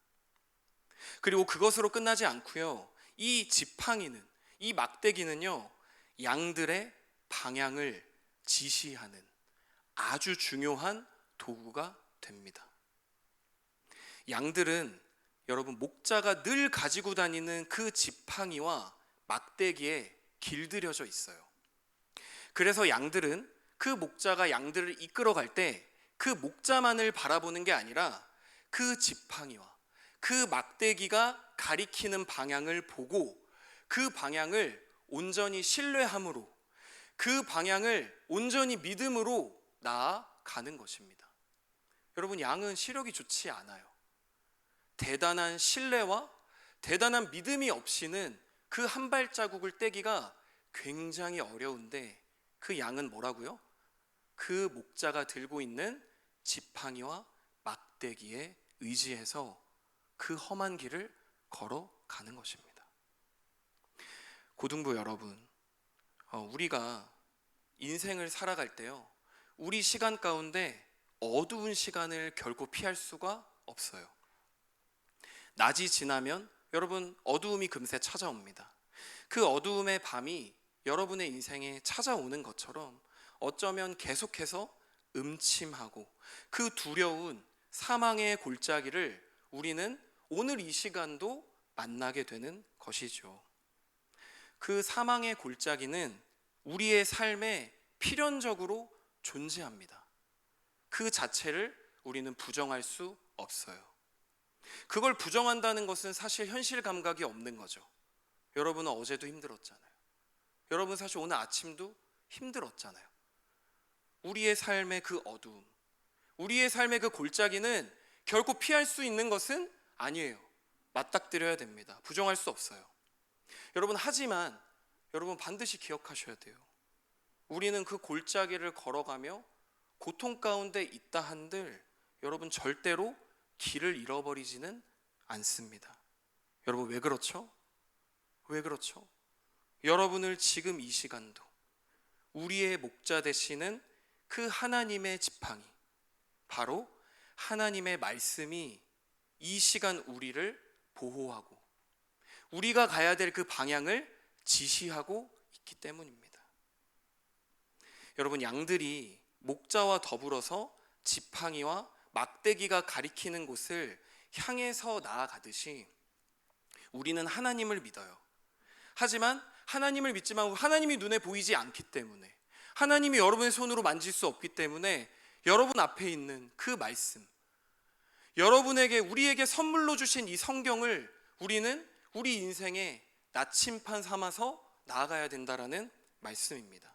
그리고 그것으로 끝나지 않고요, 이 지팡이는, 이 막대기는요, 양들의 방향을 지시하는 아주 중요한 도구가 됩니다. 양들은 여러분, 목자가 늘 가지고 다니는 그 지팡이와 막대기에 길들여져 있어요. 그래서 양들은 그 목자가 양들을 이끌어갈 때 그 목자만을 바라보는 게 아니라 그 지팡이와 그 막대기가 가리키는 방향을 보고 그 방향을 온전히 신뢰함으로, 그 방향을 온전히 믿음으로 나아가는 것입니다. 여러분, 양은 시력이 좋지 않아요. 대단한 신뢰와 대단한 믿음이 없이는 그 한 발자국을 떼기가 굉장히 어려운데, 그 양은 뭐라고요? 그 목자가 들고 있는 지팡이와 막대기에 의지해서 그 험한 길을 걸어가는 것입니다. 고등부 여러분, 우리가 인생을 살아갈 때요, 우리 시간 가운데 어두운 시간을 결코 피할 수가 없어요. 낮이 지나면 여러분, 어두움이 금세 찾아옵니다. 그 어두움의 밤이 여러분의 인생에 찾아오는 것처럼 어쩌면 계속해서 음침하고 그 두려운 사망의 골짜기를 우리는 오늘 이 시간도 만나게 되는 것이죠. 그 사망의 골짜기는 우리의 삶에 필연적으로 존재합니다. 그 자체를 우리는 부정할 수 없어요. 그걸 부정한다는 것은 사실 현실 감각이 없는 거죠. 여러분은 어제도 힘들었잖아요. 여러분 사실 오늘 아침도 힘들었잖아요. 우리의 삶의 그 어두움, 우리의 삶의 그 골짜기는 결코 피할 수 있는 것은 아니에요. 맞닥뜨려야 됩니다. 부정할 수 없어요. 여러분, 하지만 여러분 반드시 기억하셔야 돼요. 우리는 그 골짜기를 걸어가며 고통 가운데 있다 한들 여러분 절대로 길을 잃어버리지는 않습니다. 여러분, 왜 그렇죠? 왜 그렇죠? 여러분을 지금 이 시간도 우리의 목자 되시는 그 하나님의 지팡이, 바로 하나님의 말씀이 이 시간 우리를 보호하고 우리가 가야 될 그 방향을 지시하고 있기 때문입니다. 여러분, 양들이 목자와 더불어서 지팡이와 막대기가 가리키는 곳을 향해서 나아가듯이 우리는 하나님을 믿어요. 하지만 하나님을 믿지만 하나님이 눈에 보이지 않기 때문에, 하나님이 여러분의 손으로 만질 수 없기 때문에 여러분 앞에 있는 그 말씀, 여러분에게, 우리에게 선물로 주신 이 성경을 우리는 우리 인생의 나침판 삼아서 나아가야 된다라는 말씀입니다.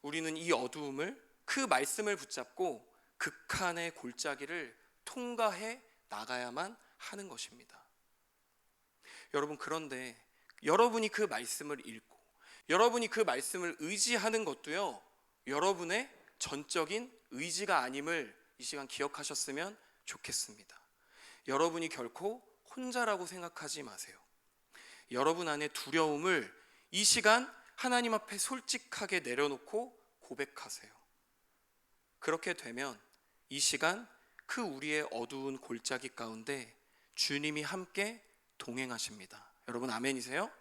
우리는 이 어두움을, 그 말씀을 붙잡고 극한의 골짜기를 통과해 나가야만 하는 것입니다. 여러분, 그런데 여러분이 그 말씀을 읽고 여러분이 그 말씀을 의지하는 것도요, 여러분의 전적인 의지가 아님을 이 시간 기억하셨으면 좋겠습니다. 여러분이 결코 혼자라고 생각하지 마세요. 여러분 안에 두려움을 이 시간 하나님 앞에 솔직하게 내려놓고 고백하세요. 그렇게 되면 이 시간 그 우리의 어두운 골짜기 가운데 주님이 함께 동행하십니다. 여러분 아멘이세요?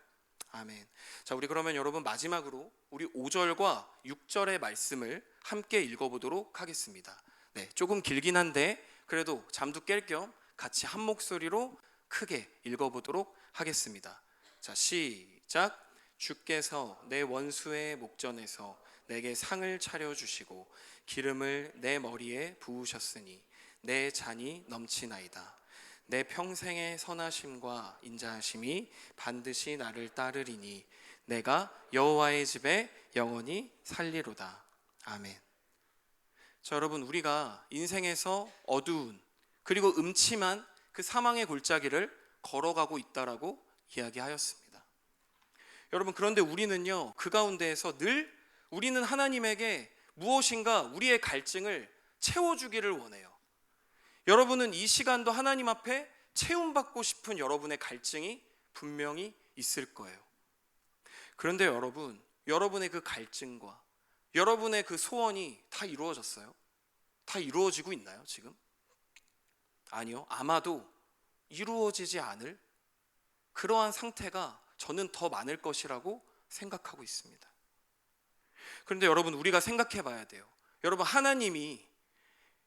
아멘. 자, 우리 그러면 여러분 마지막으로 우리 5절과 6절의 말씀을 함께 읽어보도록 하겠습니다. 네, 조금 길긴 한데 그래도 잠도 깰 겸 같이 한 목소리로 크게 읽어보도록 하겠습니다. 자, 시작. 주께서 내 원수의 목전에서 내게 상을 차려주시고 기름을 내 머리에 부으셨으니 내 잔이 넘치나이다. 내 평생의 선하심과 인자하심이 반드시 나를 따르리니 내가 여호와의 집에 영원히 살리로다. 아멘. 자, 여러분, 우리가 인생에서 어두운 그리고 음침한 그 사망의 골짜기를 걸어가고 있다라고 이야기하였습니다. 여러분, 그런데 우리는요, 그 가운데에서 늘 우리는 하나님에게 무엇인가 우리의 갈증을 채워주기를 원해요. 여러분은 이 시간도 하나님 앞에 채움받고 싶은 여러분의 갈증이 분명히 있을 거예요. 그런데 여러분, 여러분의 그 갈증과 여러분의 그 소원이 다 이루어졌어요? 다 이루어지고 있나요, 지금? 아니요. 아마도 이루어지지 않을 그러한 상태가 저는 더 많을 것이라고 생각하고 있습니다. 그런데 여러분, 우리가 생각해 봐야 돼요. 여러분, 하나님이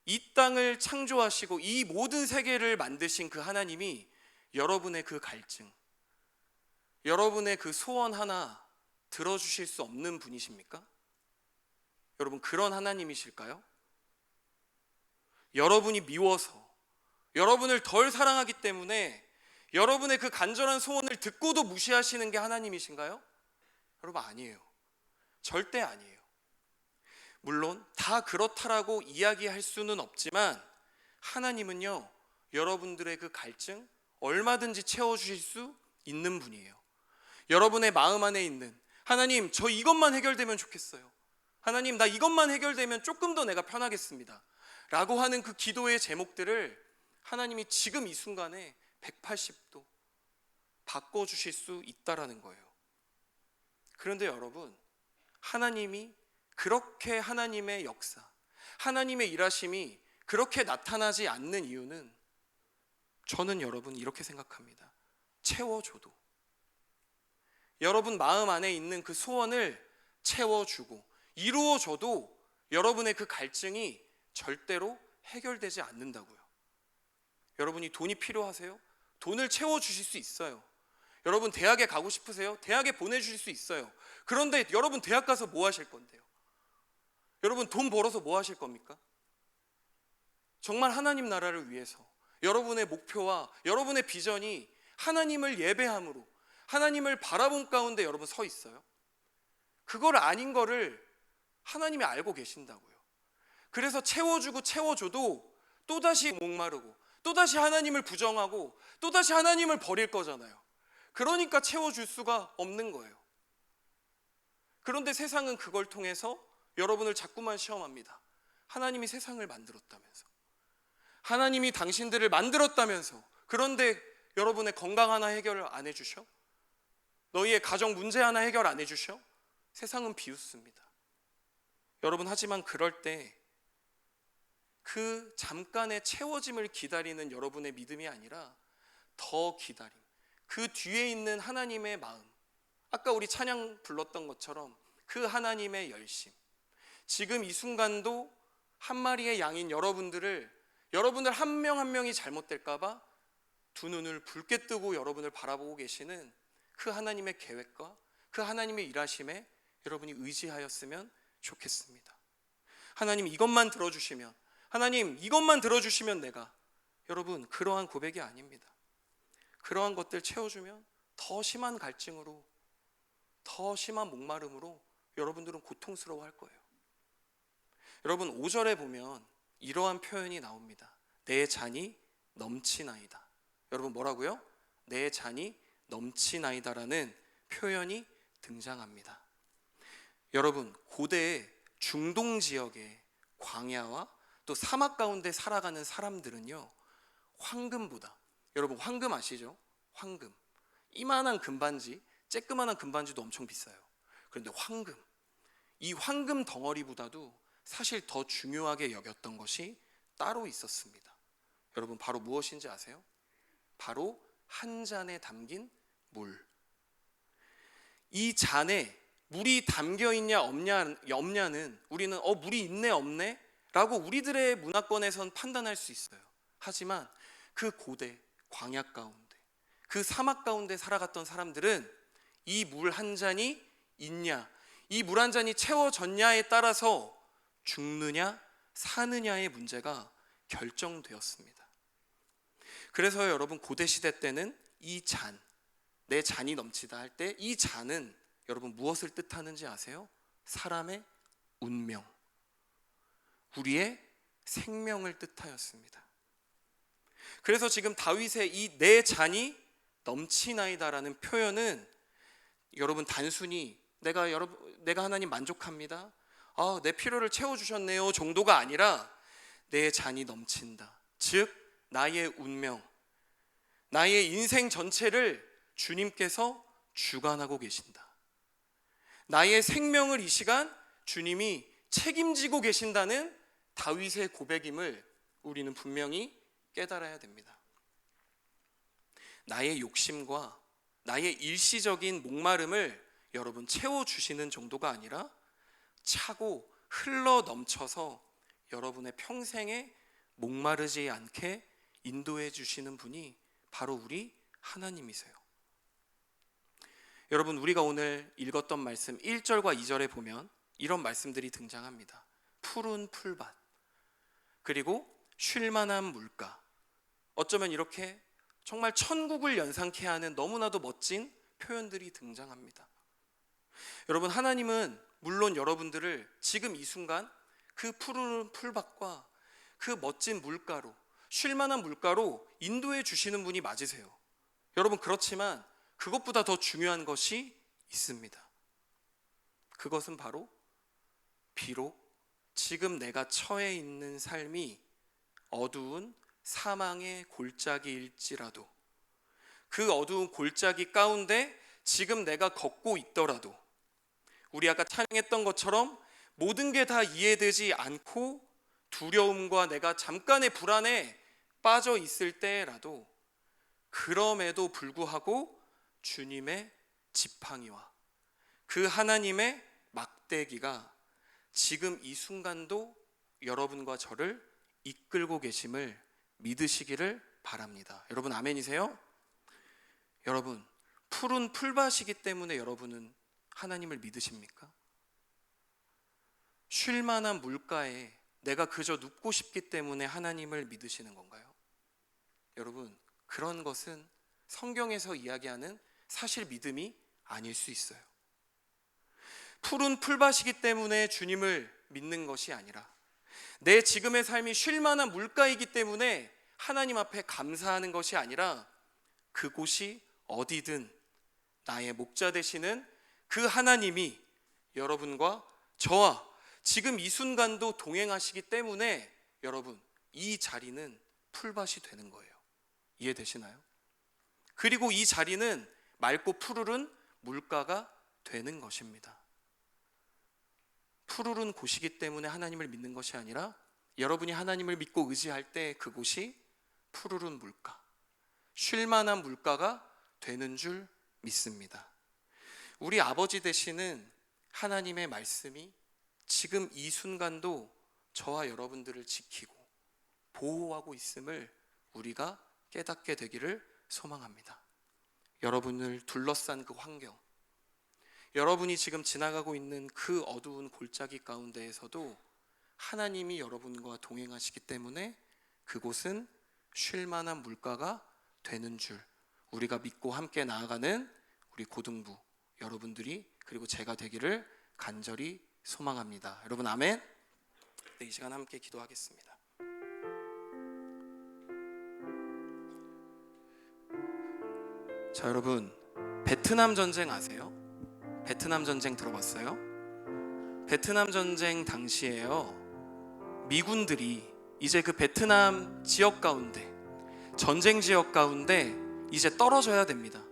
이 땅을 창조하시고 이 모든 세계를 만드신 그 하나님이 여러분의 그 갈증, 여러분의 그 소원 하나 들어주실 수 없는 분이십니까? 여러분, 그런 하나님이실까요? 여러분이 미워서, 여러분을 덜 사랑하기 때문에 여러분의 그 간절한 소원을 듣고도 무시하시는 게 하나님이신가요? 여러분, 아니에요. 절대 아니에요. 물론 다 그렇다라고 이야기할 수는 없지만 하나님은요, 여러분들의 그 갈증 얼마든지 채워주실 수 있는 분이에요. 여러분의 마음 안에 있는, 하나님, 저 이것만 해결되면 좋겠어요. 하나님, 나 이것만 해결되면 조금 더 내가 편하겠습니다 라고 하는 그 기도의 제목들을 하나님이 지금 이 순간에 180도 바꿔주실 수 있다라는 거예요. 그런데 여러분, 하나님이 그렇게 하나님의 역사, 하나님의 일하심이 그렇게 나타나지 않는 이유는 저는 여러분 이렇게 생각합니다. 채워줘도, 여러분 마음 안에 있는 그 소원을 채워주고 이루어줘도 여러분의 그 갈증이 절대로 해결되지 않는다고요. 여러분이 돈이 필요하세요? 돈을 채워주실 수 있어요. 여러분 대학에 가고 싶으세요? 대학에 보내주실 수 있어요. 그런데 여러분 대학 가서 뭐 하실 건데요? 여러분 돈 벌어서 뭐 하실 겁니까? 정말 하나님 나라를 위해서 여러분의 목표와 여러분의 비전이 하나님을 예배함으로 하나님을 바라본 가운데 여러분 서 있어요? 그걸 아닌 거를 하나님이 알고 계신다고요. 그래서 채워주고 채워줘도 또다시 목마르고 또다시 하나님을 부정하고 또다시 하나님을 버릴 거잖아요. 그러니까 채워줄 수가 없는 거예요. 그런데 세상은 그걸 통해서 여러분을 자꾸만 시험합니다. 하나님이 세상을 만들었다면서, 하나님이 당신들을 만들었다면서, 그런데 여러분의 건강 하나 해결을 안 해주셔? 너희의 가정 문제 하나 해결 안 해주셔? 세상은 비웃습니다. 여러분, 하지만 그럴 때 그 잠깐의 채워짐을 기다리는 여러분의 믿음이 아니라 더 기다림, 그 뒤에 있는 하나님의 마음, 아까 우리 찬양 불렀던 것처럼 그 하나님의 열심, 지금 이 순간도 한 마리의 양인 여러분들 한 명 한 명이 잘못될까 봐 두 눈을 붉게 뜨고 여러분을 바라보고 계시는 그 하나님의 계획과 그 하나님의 일하심에 여러분이 의지하였으면 좋겠습니다. 하나님 이것만 들어주시면, 하나님 이것만 들어주시면 내가, 여러분 그러한 고백이 아닙니다. 그러한 것들 채워주면 더 심한 갈증으로, 더 심한 목마름으로 여러분들은 고통스러워할 거예요. 여러분 5절에 보면 이러한 표현이 나옵니다. 내 잔이 넘치나이다. 여러분 뭐라고요? 내 잔이 넘치나이다라는 표현이 등장합니다. 여러분 고대의 중동 지역의 광야와 또 사막 가운데 살아가는 사람들은요, 황금보다, 여러분 황금 아시죠? 황금, 이만한 금반지, 쬐끄만한 금반지도 엄청 비싸요. 그런데 황금, 이 황금 덩어리보다도 사실 더 중요하게 여겼던 것이 따로 있었습니다. 여러분 바로 무엇인지 아세요? 바로 한 잔에 담긴 물. 이 잔에 물이 담겨 있냐 없냐는 우리는 물이 있네 없네 라고 우리들의 문화권에선 판단할 수 있어요. 하지만 그 고대 광야 가운데, 그 사막 가운데 살아갔던 사람들은 이 물 한 잔이 있냐, 이 물 한 잔이 채워졌냐에 따라서 죽느냐 사느냐의 문제가 결정되었습니다. 그래서 여러분 고대 시대 때는 이 잔, 내 잔이 넘치다 할 때 이 잔은 여러분 무엇을 뜻하는지 아세요? 사람의 운명, 우리의 생명을 뜻하였습니다. 그래서 지금 다윗의 이 내 잔이 넘치나이다라는 표현은 여러분 단순히 내가 하나님 만족합니다, 내 필요를 채워주셨네요 정도가 아니라 내 잔이 넘친다. 즉 나의 운명, 나의 인생 전체를 주님께서 주관하고 계신다. 나의 생명을 이 시간 주님이 책임지고 계신다는 다윗의 고백임을 우리는 분명히 깨달아야 됩니다. 나의 욕심과 나의 일시적인 목마름을 여러분 채워주시는 정도가 아니라 차고 흘러 넘쳐서 여러분의 평생에 목마르지 않게 인도해 주시는 분이 바로 우리 하나님이세요. 여러분, 우리가 오늘 읽었던 말씀 1절과 2절에 보면 이런 말씀들이 등장합니다. 푸른 풀밭, 그리고 쉴만한 물가. 어쩌면 이렇게 정말 천국을 연상케 하는 너무나도 멋진 표현들이 등장합니다. 여러분, 하나님은 물론 여러분들을 지금 이 순간 그 푸른 풀밭과 그 멋진 물가로, 쉴만한 물가로 인도해 주시는 분이 맞으세요. 여러분, 그렇지만 그것보다 더 중요한 것이 있습니다. 그것은 바로 비록 지금 내가 처해 있는 삶이 어두운 사망의 골짜기일지라도, 그 어두운 골짜기 가운데 지금 내가 걷고 있더라도, 우리 아까 찬양했던 것처럼 모든 게 다 이해되지 않고 두려움과 내가 잠깐의 불안에 빠져 있을 때라도, 그럼에도 불구하고 주님의 지팡이와 그 하나님의 막대기가 지금 이 순간도 여러분과 저를 이끌고 계심을 믿으시기를 바랍니다. 여러분, 아멘이세요? 여러분, 푸른 풀밭이기 때문에 여러분은 하나님을 믿으십니까? 쉴만한 물가에 내가 그저 눕고 싶기 때문에 하나님을 믿으시는 건가요? 여러분, 그런 것은 성경에서 이야기하는 사실 믿음이 아닐 수 있어요. 푸른 풀밭이기 때문에 주님을 믿는 것이 아니라 내 지금의 삶이 쉴만한 물가이기 때문에 하나님 앞에 감사하는 것이 아니라 그곳이 어디든 나의 목자 되시는 그 하나님이 여러분과 저와 지금 이 순간도 동행하시기 때문에 여러분, 이 자리는 풀밭이 되는 거예요. 이해되시나요? 그리고 이 자리는 맑고 푸르른 물가가 되는 것입니다. 푸르른 곳이기 때문에 하나님을 믿는 것이 아니라 여러분이 하나님을 믿고 의지할 때 그곳이 푸르른 물가, 쉴만한 물가가 되는 줄 믿습니다. 우리 아버지 되시는 하나님의 말씀이 지금 이 순간도 저와 여러분들을 지키고 보호하고 있음을 우리가 깨닫게 되기를 소망합니다. 여러분을 둘러싼 그 환경, 여러분이 지금 지나가고 있는 그 어두운 골짜기 가운데에서도 하나님이 여러분과 동행하시기 때문에 그곳은 쉴만한 물가가 되는 줄 우리가 믿고 함께 나아가는 우리 고등부 여러분들이, 그리고 제가 되기를 간절히 소망합니다. 여러분, 아멘. 이 시간 함께 기도하겠습니다. 자, 여러분, 베트남 전쟁 아세요? 베트남 전쟁 들어봤어요? 베트남 전쟁 당시에요, 미군들이 이제 그 베트남 지역 가운데, 전쟁 지역 가운데 이제 떨어져야 됩니다.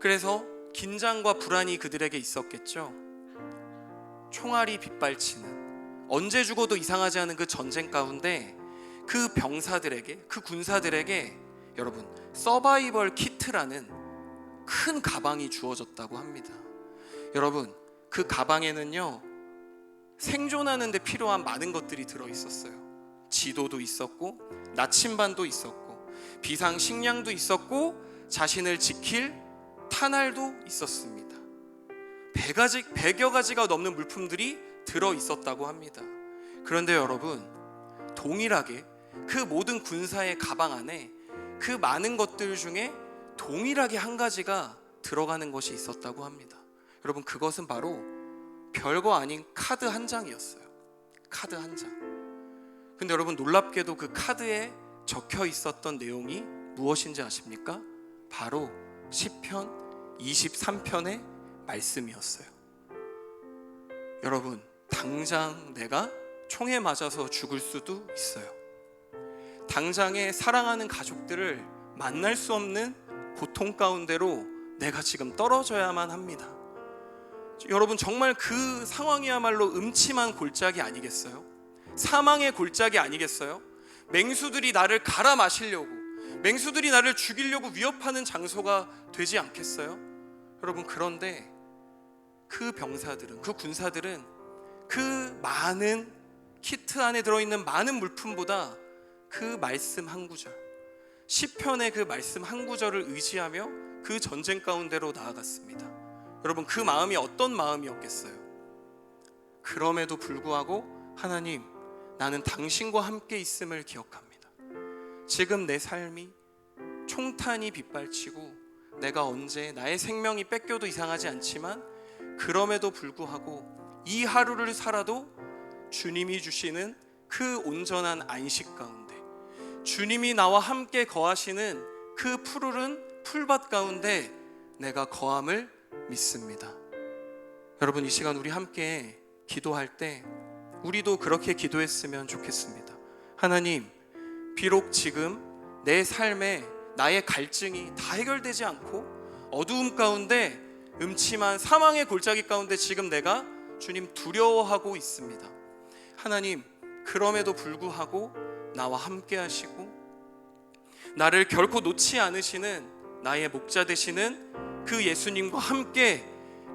그래서 긴장과 불안이 그들에게 있었겠죠. 총알이 빗발치는, 언제 죽어도 이상하지 않은 그 전쟁 가운데 그 병사들에게, 그 군사들에게 여러분, 서바이벌 키트라는 큰 가방이 주어졌다고 합니다. 여러분, 그 가방에는요, 생존하는 데 필요한 많은 것들이 들어있었어요. 지도도 있었고, 나침반도 있었고, 비상식량도 있었고, 자신을 지킬 탄알도 있었습니다. 100여 가지가 넘는 물품들이 들어있었다고 합니다. 그런데 여러분, 동일하게 그 모든 군사의 가방 안에 그 많은 것들 중에 동일하게 한 가지가 들어가는 것이 있었다고 합니다. 여러분, 그것은 바로 별거 아닌 카드 한 장이었어요. 카드 한 장. 근데 여러분, 놀랍게도 그 카드에 적혀 있었던 내용이 무엇인지 아십니까? 바로 시편 23편의 말씀이었어요. 여러분, 당장 내가 총에 맞아서 죽을 수도 있어요. 당장에 사랑하는 가족들을 만날 수 없는 고통 가운데로 내가 지금 떨어져야만 합니다. 여러분, 정말 그 상황이야말로 음침한 골짜기 아니겠어요? 사망의 골짜기 아니겠어요? 맹수들이 나를 갈아 마시려고, 맹수들이 나를 죽이려고 위협하는 장소가 되지 않겠어요? 여러분, 그런데 그 병사들은, 그 군사들은 그 많은 키트 안에 들어있는 많은 물품보다 그 말씀 한 구절, 시편의 그 말씀 한 구절을 의지하며 그 전쟁 가운데로 나아갔습니다. 여러분, 그 마음이 어떤 마음이었겠어요? 그럼에도 불구하고 하나님, 나는 당신과 함께 있음을 기억합니다. 지금 내 삶이 총탄이 빗발치고 내가 언제 나의 생명이 뺏겨도 이상하지 않지만, 그럼에도 불구하고 이 하루를 살아도 주님이 주시는 그 온전한 안식 가운데, 주님이 나와 함께 거하시는 그 푸르른 풀밭 가운데 내가 거함을 믿습니다. 여러분, 이 시간 우리 함께 기도할 때 우리도 그렇게 기도했으면 좋겠습니다. 하나님, 비록 지금 내 삶에 나의 갈증이 다 해결되지 않고 어두움 가운데, 음침한 사망의 골짜기 가운데 지금 내가 주님 두려워하고 있습니다. 하나님, 그럼에도 불구하고 나와 함께 하시고 나를 결코 놓지 않으시는 나의 목자 되시는 그 예수님과 함께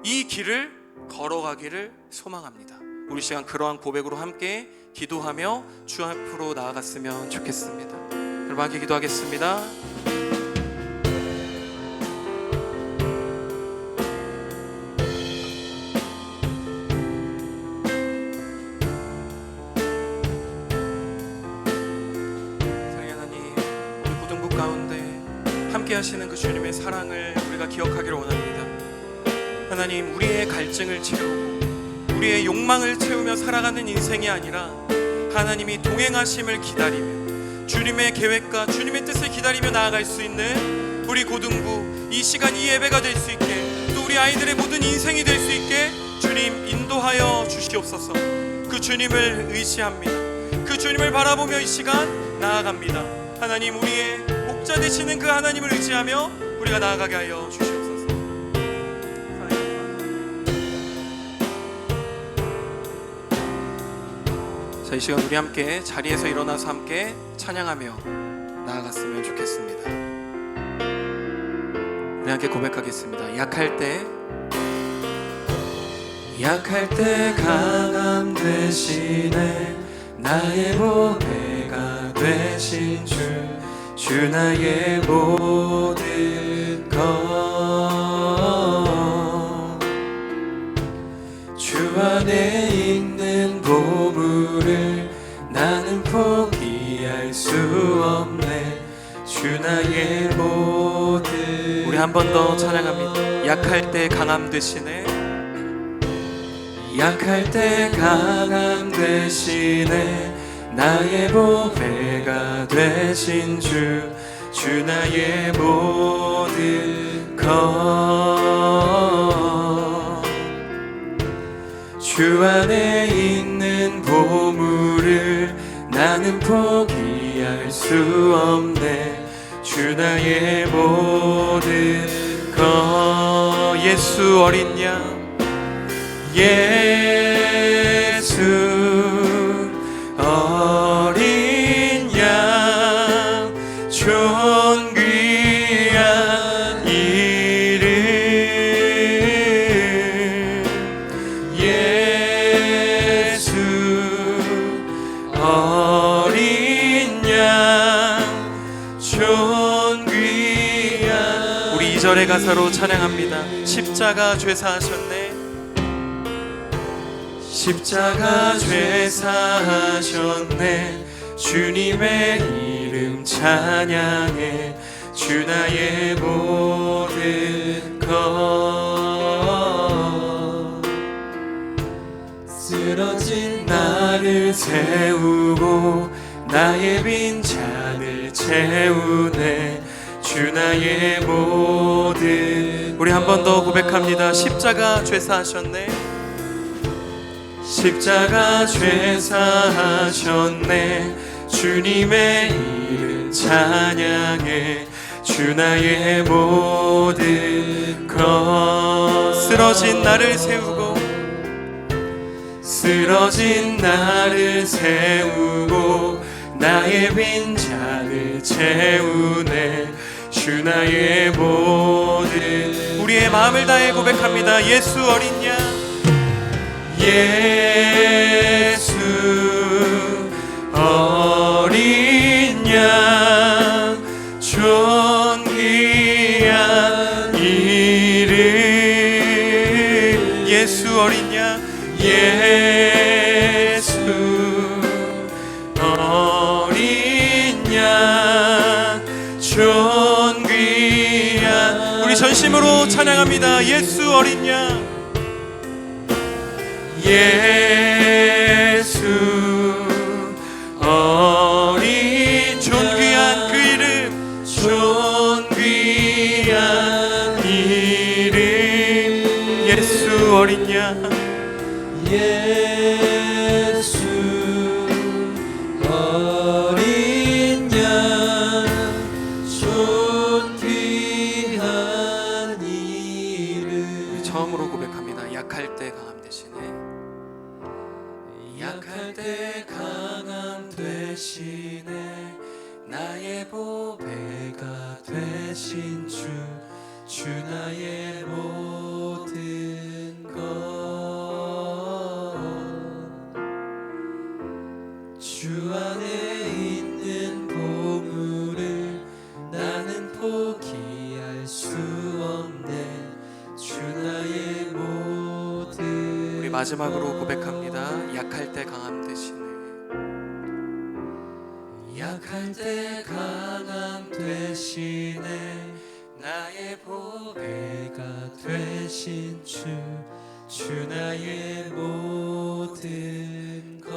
이 길을 걸어가기를 소망합니다. 우리 시간 그러한 고백으로 함께 기도하며 주 앞으로 나아갔으면 좋겠습니다. 여러분, 함께 기도하겠습니다. 함께 하시는 그 주님의 사랑을 우리가 기억하기를 원합니다. 하나님, 우리의 갈증을 채우고 우리의 욕망을 채우며 살아가는 인생이 아니라 하나님이 동행하심을 기다리며 주님의 계획과 주님의 뜻을 기다리며 나아갈 수 있는 우리 고등부, 이 시간 이 예배가 될 수 있게, 또 우리 아이들의 모든 인생이 될 수 있게 주님 인도하여 주시옵소서. 그 주님을 의지합니다. 그 주님을 바라보며 이 시간 나아갑니다. 하나님, 우리의 목자 되시는 그 하나님을 의지하며 우리가 나아가게 하여 주시옵소서. 자, 이 시간 우리 함께 자리에서 일어나서 함께 찬양하며 나아갔으면 좋겠습니다. 우리 함께 고백하겠습니다. 약할 때 강함 되시네, 나의 보배가 되신 주 나의 모든 것, 주 안에 있는 보물을 나는 포기할 수 없네, 주 나의 모든. 우리 한 번 더 찬양합니다. 약할 때 강함 되시네, 약할 때 강함 되시네, 나의 보배가 되신 주 나의 모든 것, 주 안에 있는 보물을 나는 포기할 수 없네, 주 나의 모든 것. 예수 어린 양, 예수 어린 양, 존귀한 이름, 예수 어린 양, 존귀한. 우리 2절의 가사로 찬양합니다. 십자가 죄사하셨네, 십자가 죄사하셨네, 주님의 이름 찬양해, 주 나의 모든 것. 쓰러진 나를 세우고 나의 빈 잔을 채우네. 주 나의 모든. 우리 한 번 더 고백합니다. 십자가 죄사하셨네. 십자가 죄사하셨네. 주님의 이름 찬양해. 주 나의 모든 것. 쓰러진 나를 세우고, 쓰러진 나를 세우고, 나의 빈장을 채우네. 주 나의 모든. 우리의 마음을 다해 고백합니다. 예수 어린 양, 예수 어린 양, 존귀한 이름. 예수 어린 양, 예수 어린 양, 존귀한. 우리 전심으로 찬양합니다. 예수 어린 양, 예수 어린. 존귀한 그 이름, 존귀한 이름. 예수 어린 양, 예수 어린 양, 존귀한 이름. 처음으로 고백합니다. 약할 때 강함 되시네. 약할 때 강함 되시네. 나의 보배가 되신 주, 주 나의 모든 것. 주 안에 있는 보물을 나는 포기할 수 없네. 주 나의 모든. 우리 마지막으로 고백합니다. 약할 때 강함 되시네. 약할 때 강함 되시네. 나의 보배가 되신 주, 주 나의 모든 것.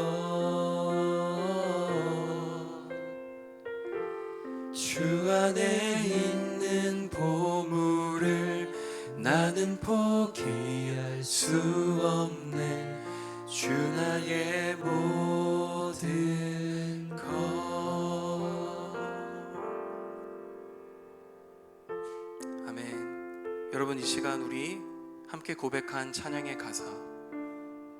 주 안에 있는 보물을 나는 포기할 수 없네. 주 나의 모든 것. 아멘. 여러분, 이 시간 우리 함께 고백한 찬양의 가사,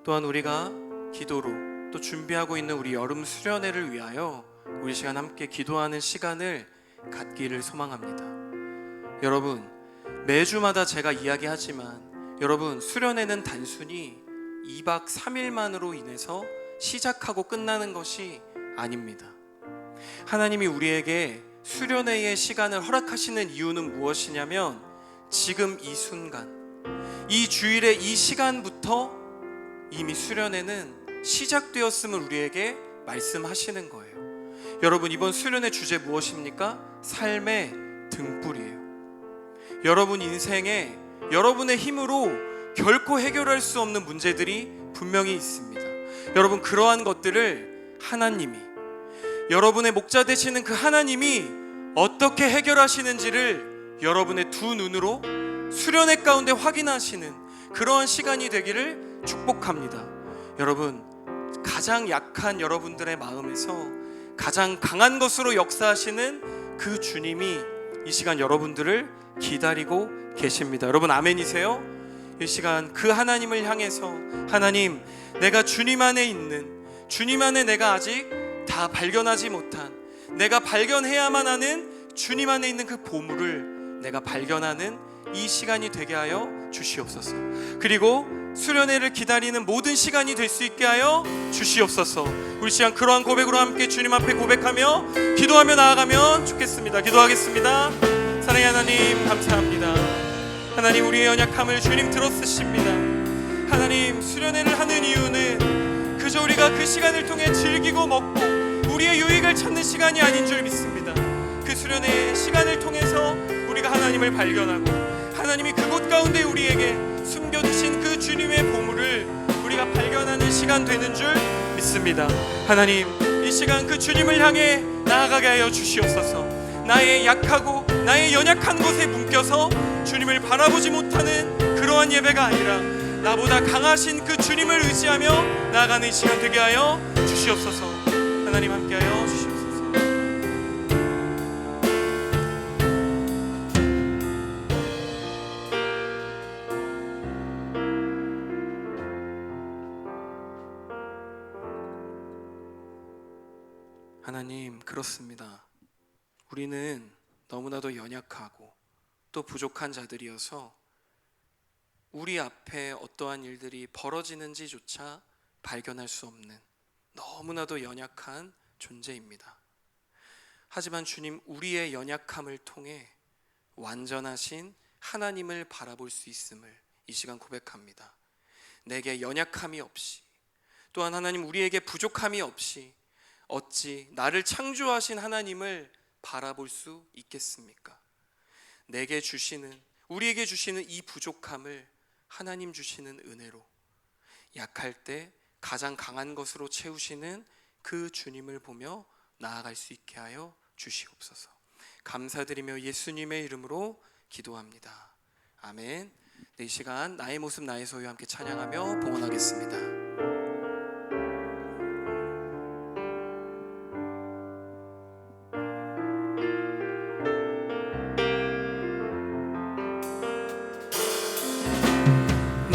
또한 우리가 기도로 또 준비하고 있는 우리 여름 수련회를 위하여 우리 시간 함께 기도하는 시간을 갖기를 소망합니다. 여러분, 매주마다 제가 이야기하지만 여러분, 수련회는 단순히 2박 3일만으로 인해서 시작하고 끝나는 것이 아닙니다. 하나님이 우리에게 수련회의 시간을 허락하시는 이유는 무엇이냐면, 지금 이 순간, 이 주일의 이 시간부터 이미 수련회는 시작되었음을 우리에게 말씀하시는 거예요. 여러분, 이번 수련회 주제 무엇입니까? 삶의 등불이에요. 여러분 인생에 여러분의 힘으로 결코 해결할 수 없는 문제들이 분명히 있습니다. 여러분, 그러한 것들을 하나님이, 여러분의 목자 되시는 그 하나님이 어떻게 해결하시는지를 여러분의 두 눈으로 수련회 가운데 확인하시는 그러한 시간이 되기를 축복합니다. 여러분, 가장 약한 여러분들의 마음에서 가장 강한 것으로 역사하시는 그 주님이 이 시간 여러분들을 기다리고 계십니다. 여러분, 아멘이세요? 이 시간 그 하나님을 향해서, 하나님, 내가 주님 안에 있는, 주님 안에 내가 아직 다 발견하지 못한, 내가 발견해야만 하는 주님 안에 있는 그 보물을 내가 발견하는 이 시간이 되게 하여 주시옵소서. 그리고 수련회를 기다리는 모든 시간이 될 수 있게 하여 주시옵소서. 우리 시간 그러한 고백으로 함께 주님 앞에 고백하며 기도하며 나아가면 좋겠습니다. 기도하겠습니다. 사랑의 하나님, 감사합니다. 하나님, 우리의 연약함을 주님 들어쓰십니다. 하나님, 수련회를 하는 이유는 그저 우리가 그 시간을 통해 즐기고 먹고 우리의 유익을 찾는 시간이 아닌 줄 믿습니다. 그 수련회의 시간을 통해서 우리가 하나님을 발견하고, 하나님이 그곳 가운데 우리에게 숨겨두신 그 주님의 보물을 우리가 발견하는 시간 되는 줄 믿습니다. 하나님, 이 시간 그 주님을 향해 나아가게 하여 주시옵소서. 나의 약하고 나의 연약한 곳에 묶여서 주님을 바라보지 못하는 그러한 예배가 아니라 나보다 강하신 그 주님을 의지하며 나아가는 이 시간 되게 하여 주시옵소서. 하나님 함께하여 주시옵소서. 하나님, 그렇습니다. 우리는 너무나도 연약하고 또 부족한 자들이어서 우리 앞에 어떠한 일들이 벌어지는지조차 발견할 수 없는 너무나도 연약한 존재입니다. 하지만 주님, 우리의 연약함을 통해 완전하신 하나님을 바라볼 수 있음을 이 시간 고백합니다. 내게 연약함이 없이, 또한 하나님 우리에게 부족함이 없이 어찌 나를 창조하신 하나님을 바라볼 수 있겠습니까? 내게 주시는, 우리에게 주시는 이 부족함을 하나님 주시는 은혜로 약할 때 가장 강한 것으로 채우시는 그 주님을 보며 나아갈 수 있게 하여 주시옵소서. 감사드리며 예수님의 이름으로 기도합니다. 아멘. 이 시간 나의 모습 나의 소유 함께 찬양하며 봉헌하겠습니다.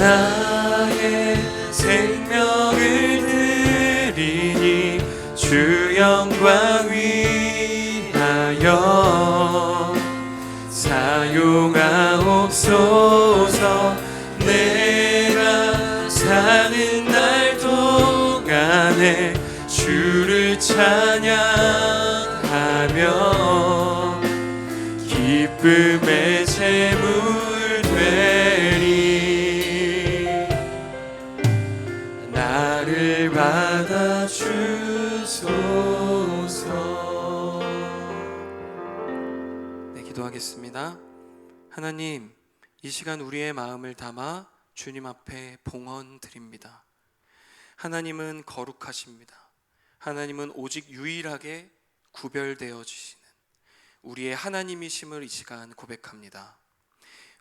나의 생명을 드리니 주 영광 위하여 사용하옵소서. 내가 사는 날 동안에 주를 찬양하며 기쁨의 제물 되리. 나를 받아주소서. 네, 기도하겠습니다. 하나님, 이 시간 우리의 마음을 담아 주님 앞에 봉헌 드립니다. 하나님은 거룩하십니다. 하나님은 오직 유일하게 구별되어 주시는 우리의 하나님이심을 이 시간 고백합니다.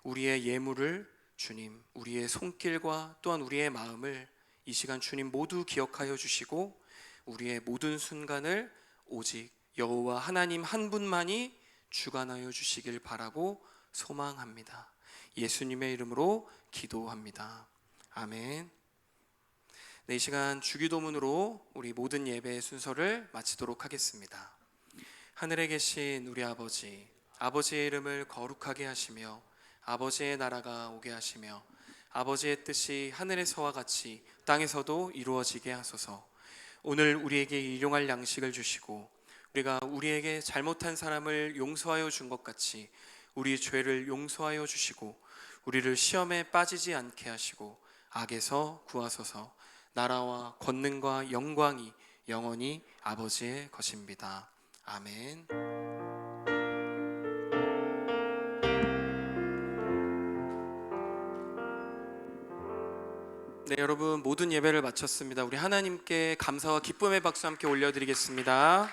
우리의 예물을 주님, 우리의 손길과 또한 우리의 마음을 이 시간 주님 모두 기억하여 주시고 우리의 모든 순간을 오직 여호와 하나님 한 분만이 주관하여 주시길 바라고 소망합니다. 예수님의 이름으로 기도합니다. 아멘. 네, 이 시간 주기도문으로 우리 모든 예배의 순서를 마치도록 하겠습니다. 하늘에 계신 우리 아버지, 아버지의 이름을 거룩하게 하시며 아버지의 나라가 오게 하시며 아버지의 뜻이 하늘에서와 같이 땅에서도 이루어지게 하소서. 오늘 우리에게 일용할 양식을 주시고 우리가 우리에게 잘못한 사람을 용서하여 준 것 같이 우리 죄를 용서하여 주시고 우리를 시험에 빠지지 않게 하시고 악에서 구하소서. 나라와 권능과 영광이 영원히 아버지의 것입니다. 아멘. 네, 여러분 모든 예배를 마쳤습니다. 우리 하나님께 감사와 기쁨의 박수 함께 올려드리겠습니다.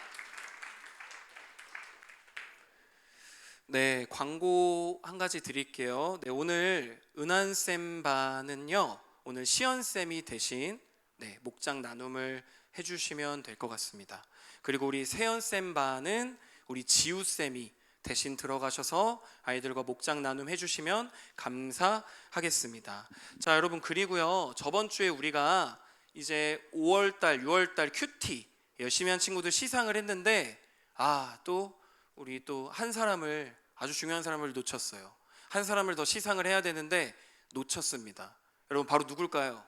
네, 광고 한 가지 드릴게요. 네, 오늘 은한쌤 반은요, 오늘 시연쌤이 대신 목장 나눔을 해주시면 될 것 같습니다. 그리고 우리 세연쌤 반은 우리 지우쌤이 대신 들어가셔서 아이들과 목장 나눔 해주시면 감사하겠습니다. 자, 여러분, 그리고요, 저번 주에 우리가 이제 5월달, 6월달 큐티 열심히 한 친구들 시상을 했는데 또 우리 또 한 사람을, 아주 중요한 사람을 놓쳤어요. 한 사람을 더 시상을 해야 되는데 놓쳤습니다. 여러분, 바로 누굴까요?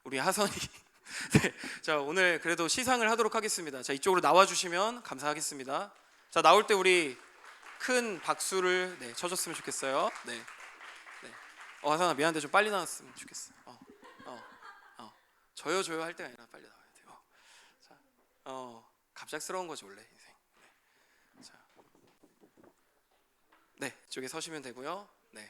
우리 하선이. 네, 자, 오늘 그래도 시상을 하도록 하겠습니다. 자, 이쪽으로 나와주시면 감사하겠습니다. 자, 나올 때 우리 큰 박수를 쳐줬으면 좋겠어요. 네. 하선아, 미안한데 좀 빨리 나왔으면 좋겠어. 저요 할 때가 아니라 빨리 나와야 돼요. 자, 갑작스러운 거지 원래 인생. 네, 이쪽에 서시면 되고요. 네.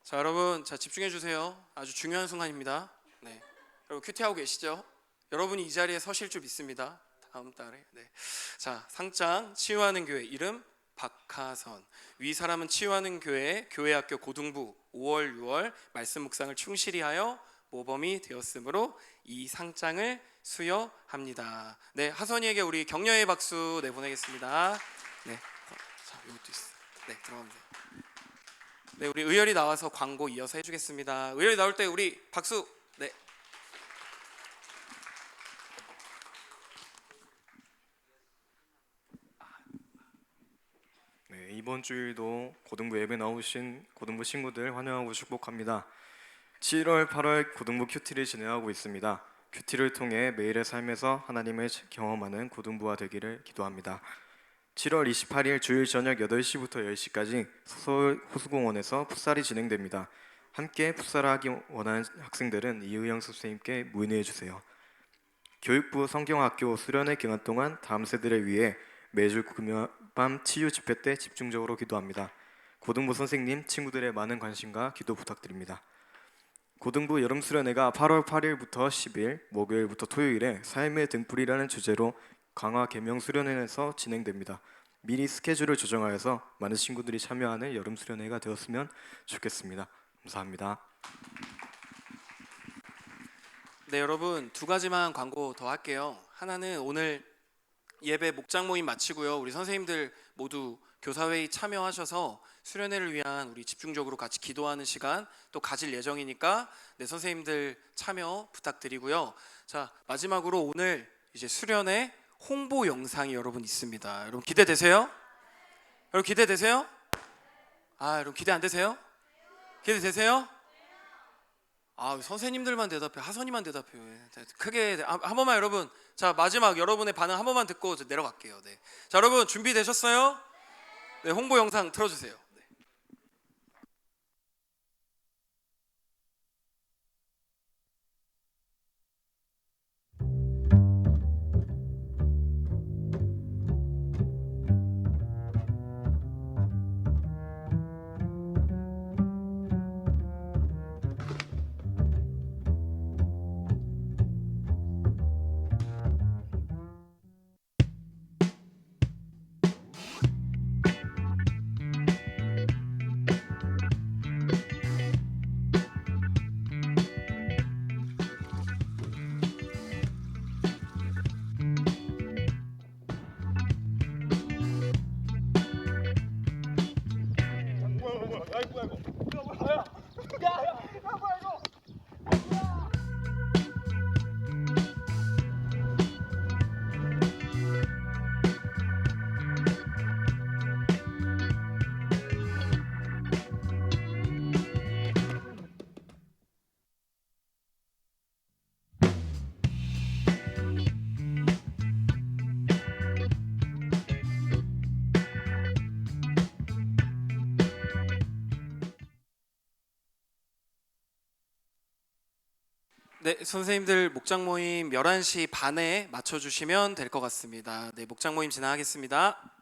자, 여러분, 자, 집중해 주세요. 아주 중요한 순간입니다. 네. 여러분 큐티하고 계시죠? 여러분이 이 자리에 서실 줄 믿습니다. 다음 달에. 네. 자, 상장 치유하는 교회 이름 박하선. 위 사람은 치유하는 교회 학교 고등부 5월 6월 말씀 묵상을 충실히 하여 모범이 되었으므로 이 상장을 수여합니다. 네, 하선이에게 우리 격려의 박수 내보내겠습니다. 네. 자, 이것도 있어. 네, 들어가면 돼요. 네, 우리 의열이 나와서 광고 이어서 해주겠습니다. 의열이 나올 때 우리 박수. 네. 네, 이번 주일도 고등부 예배 나오신 고등부 친구들 환영하고 축복합니다. 7월, 8월 고등부 큐티를 진행하고 있습니다. 큐티를 통해 매일의 삶에서 하나님을 경험하는 고등부가 되기를 기도합니다. 7월 28일 주일 저녁 8시부터 10시까지 서울 호수공원에서 풋살이 진행됩니다. 함께 풋살을 하기 원하는 학생들은 이의영 선생님께 문의해 주세요. 교육부 성경학교 수련회 기간 동안 다음 세대를 위해 매주 금요밤 치유 집회 때 집중적으로 기도합니다. 고등부 선생님, 친구들의 많은 관심과 기도 부탁드립니다. 고등부 여름 수련회가 8월 8일부터 10일 목요일부터 토요일에 삶의 등불이라는 주제로 강화 계명 수련회에서 진행됩니다. 미리 스케줄을 조정하여서 많은 친구들이 참여하는 여름 수련회가 되었으면 좋겠습니다. 감사합니다. 네, 여러분 두 가지만 광고 더 할게요. 하나는 오늘 예배 목장 모임 마치고요. 우리 선생님들 모두 교사회의 참여하셔서 수련회를 위한 우리 집중적으로 같이 기도하는 시간 또 가질 예정이니까 네, 선생님들 참여 부탁드리고요. 자, 마지막으로 오늘 이제 수련회 홍보 영상이 여러분 있습니다. 여러분 기대되세요? 여러분 기대되세요? 여러분 기대 안 되세요? 기대되세요? 선생님들만 대답해. 하선이만 대답해요. 크게 한 번만 여러분. 자, 마지막 여러분의 반응 한 번만 듣고 내려갈게요. 네. 자, 여러분 준비되셨어요? 네, 홍보 영상 틀어주세요. 네. 네, 선생님들 목장 모임 11시 반에 맞춰주시면 될 것 같습니다. 네, 목장 모임 진행하겠습니다.